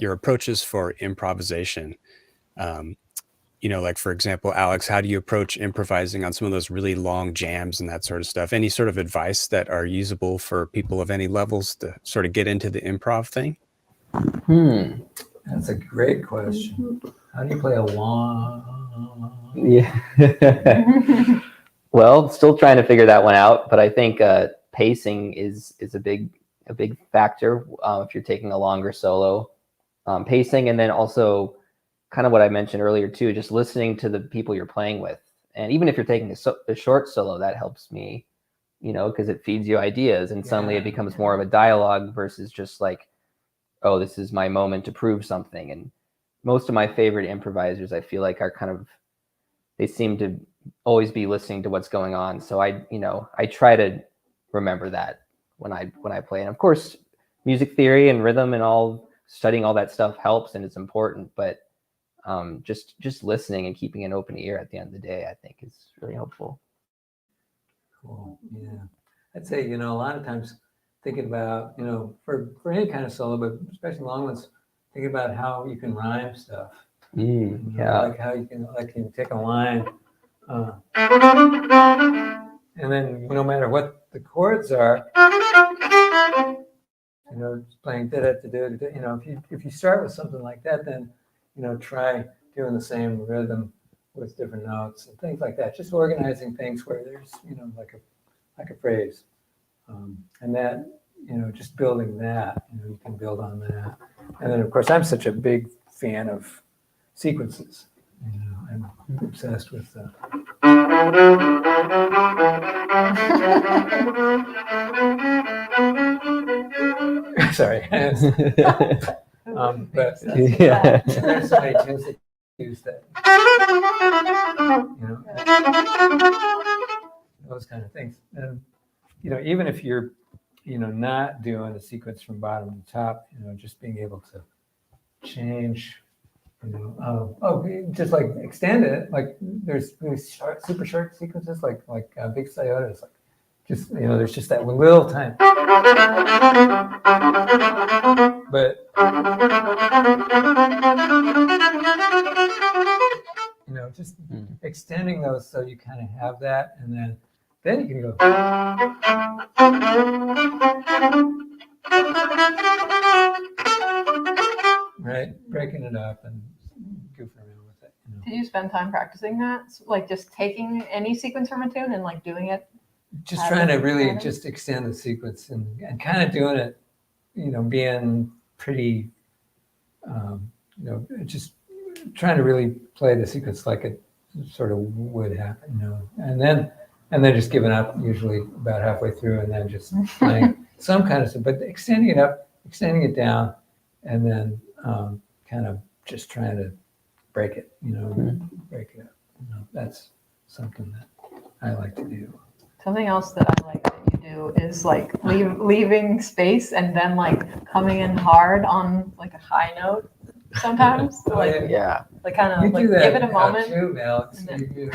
approaches for improvisation. Like for example, Alex, how do you approach improvising on some of those really long jams and that sort of stuff? Any sort of advice that are usable for people of any levels to sort of get into the improv thing? That's a great question. How do you play a long? Yeah. Well, still trying to figure that one out, but I think pacing is a big factor if you're taking a longer solo. Pacing, and then also kind of what I mentioned earlier too, just listening to the people you're playing with. And even if you're taking a short solo, that helps me, because it feeds you ideas, and suddenly it becomes more of a dialogue versus just like, oh, this is my moment to prove something. And most of my favorite improvisers, I feel like, are kind of, they seem to always be listening to what's going on. So I try to remember that when I play. And of course, music theory and rhythm and studying all that stuff helps, and it's important, but just listening and keeping an open ear at the end of the day, I think, is really helpful. Cool. Yeah. I'd say, a lot of times thinking about, for any kind of solo, but especially long ones, thinking about how you can rhyme stuff. Like how you can take a line, and then no matter what the chords are, playing da da da da. If you start with something like that, then try doing the same rhythm with different notes and things like that. Just organizing things where there's like a phrase, and that just building that. You can build on that, and then of course I'm such a big fan of sequences. I'm obsessed with sorry. But Yeah. there's so many tunes that use that. Those kind of things. And even if you're not doing a sequence from bottom to top, just being able to change, just like extend it. Like there's really super short sequences, like big siotas, like just there's just that little time. But extending those so you kind of have that, and then you can go. Right, breaking it up and goofing around with it. You know. Did you spend time practicing that? Like just taking any sequence from a tune and like doing it? Just trying to really just extend the sequence and kind of doing it, you know, being pretty, you know, just trying to really play the sequence like it sort of would happen, you know, and then just giving up usually about halfway through, and then just playing some kind of stuff, but extending it up, extending it down, and then kind of just trying to break it, you know, break it up. You know, that's something that I like to do. Something else that I like that you do is like leaving space and then like coming in hard on like a high note sometimes. Like, Yeah. like kind of You like do that give it a now moment. too, Alex. and then- You do.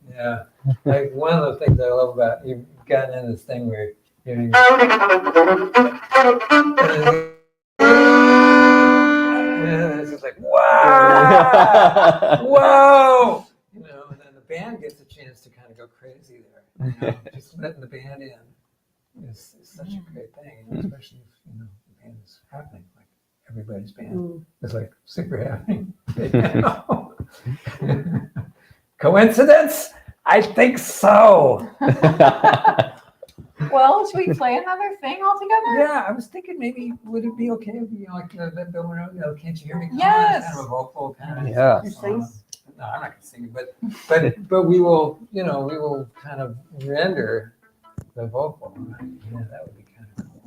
Yeah. Like one of the things I love about you've gotten in this thing where you know, yeah, it's just like wow, whoa, you know, and then the band gets a chance to kind of go crazy there. You know, just letting the band in is such a great thing, you know, especially if you know the band is happening, like everybody's band is like super happening. You know? Coincidence? I think so. Well, should we play another thing all together? Yeah, I was thinking maybe would it be okay if you know, like that Bill Monroe, you know, Can't You Hear Me? Calling? Yes. Kind of a vocal kind of. Yeah. You sing? No, I'm not gonna sing it, but we will, you know, we will kind of render the vocal. Right? Yeah, that would be kind of cool.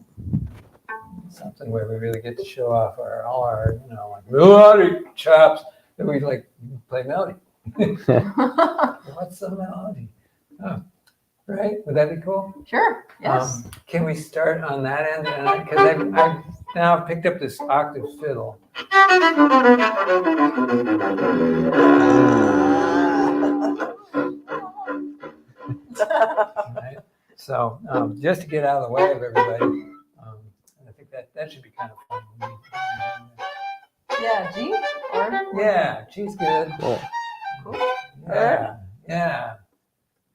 Something where we really get to show off all our, you know, like melodic chops that we like play melody. What's the melody? Oh, right? Would that be cool? Sure. Yes. Can we start on that end? Because I've now picked up this octave fiddle. Right? So just to get out of the way of everybody, I think that should be kind of fun. Yeah. G. Or Yeah, G's good. Cool. Yeah, yeah.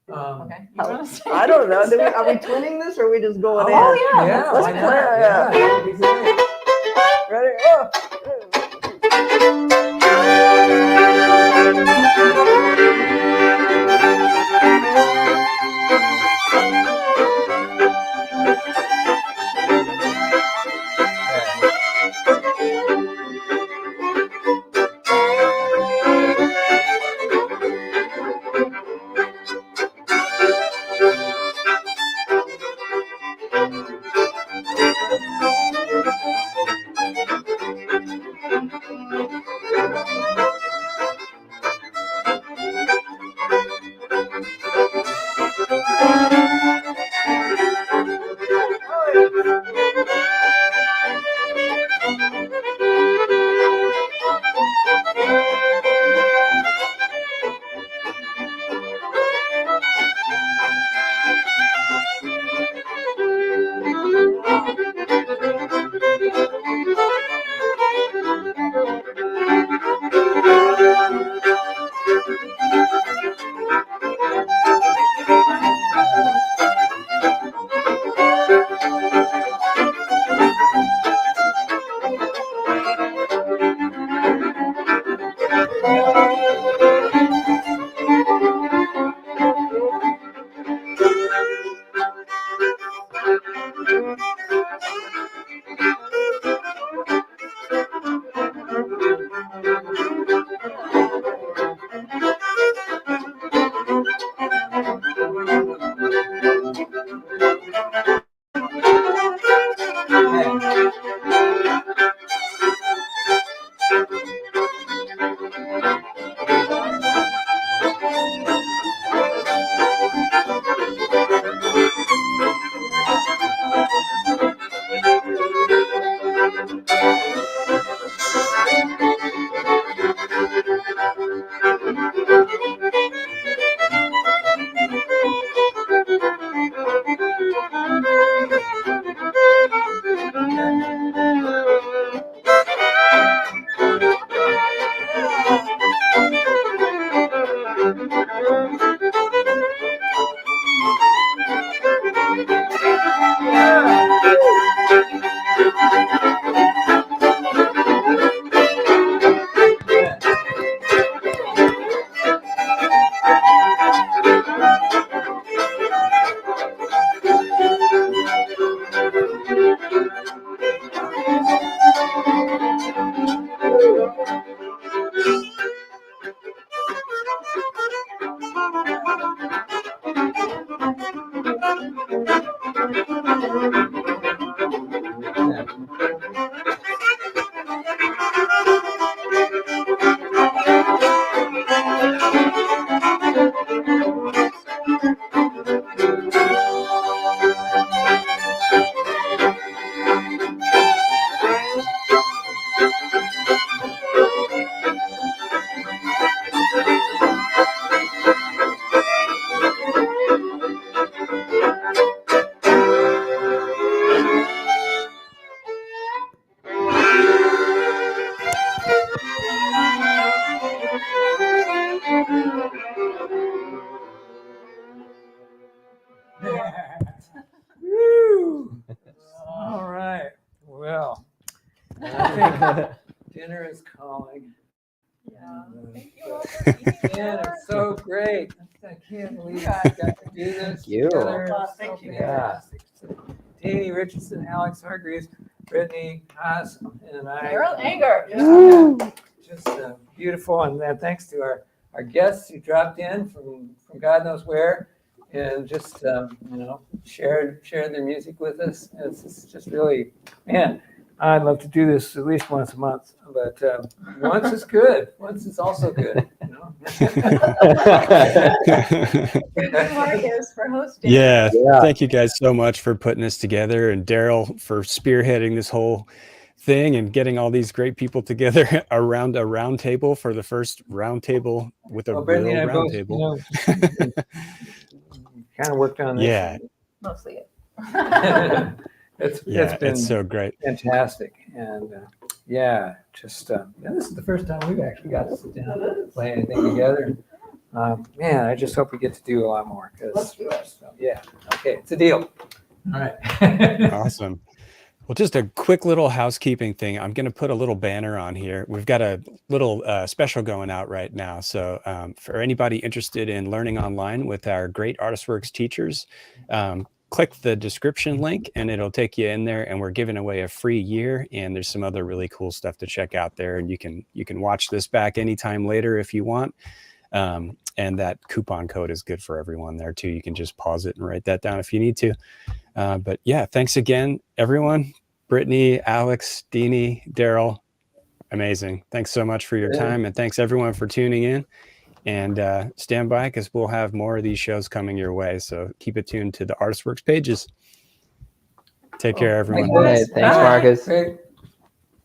Okay. You wanna say- I don't know. Are we twinning this or are we just going in? Oh yeah. Yeah, let's why play, not? yeah. Yeah, that would be great. Ready? Woo! All right. Well, I think dinner is calling. Yeah. And, Thank you all for being Man, here. it's so great. I can't believe we guys. got to do this Thank you. together. Well, It's thank so you. fantastic. Deanie Richardson, Alex Hargreaves, Brittany Haas, and I. Darol Anger. Just beautiful. And then thanks to our guests who dropped in from God knows where and just, shared their music with us. It's just really, man, I'd love to do this at least once a month, but once is good. Once is also good. Thank you, Marcus, for hosting. Yeah, Yeah. thank you guys so much for putting this together, and Darol for spearheading this whole thing and getting all these great people together around a round table for the first round table with a Well, Brittany real and I round both, table. kind of worked on this. Yeah. Mostly it. It's Yeah, been it's so great. fantastic. And this is the first time we've actually got to sit down and play anything together. Man, I just hope we get to do a lot more. Let's do it. Yeah, okay, it's a deal. All right. Awesome. Well, just a quick little housekeeping thing. I'm going to put a little banner on here. We've got a little special going out right now. So for anybody interested in learning online with our great ArtistWorks teachers, click the description link and it'll take you in there, and we're giving away a free year, and there's some other really cool stuff to check out there, and you can watch this back anytime later if you want. And that coupon code is good for everyone there too. You can just pause it and write that down if you need to. But yeah, thanks again, everyone. Brittany, Alex, Deanie, Darol, amazing. Thanks so much for your time, and thanks everyone for tuning in. And stand by, because we'll have more of these shows coming your way. So keep it tuned to the ArtistWorks pages. Take care, everyone. Hey, thanks, Marcus. Great.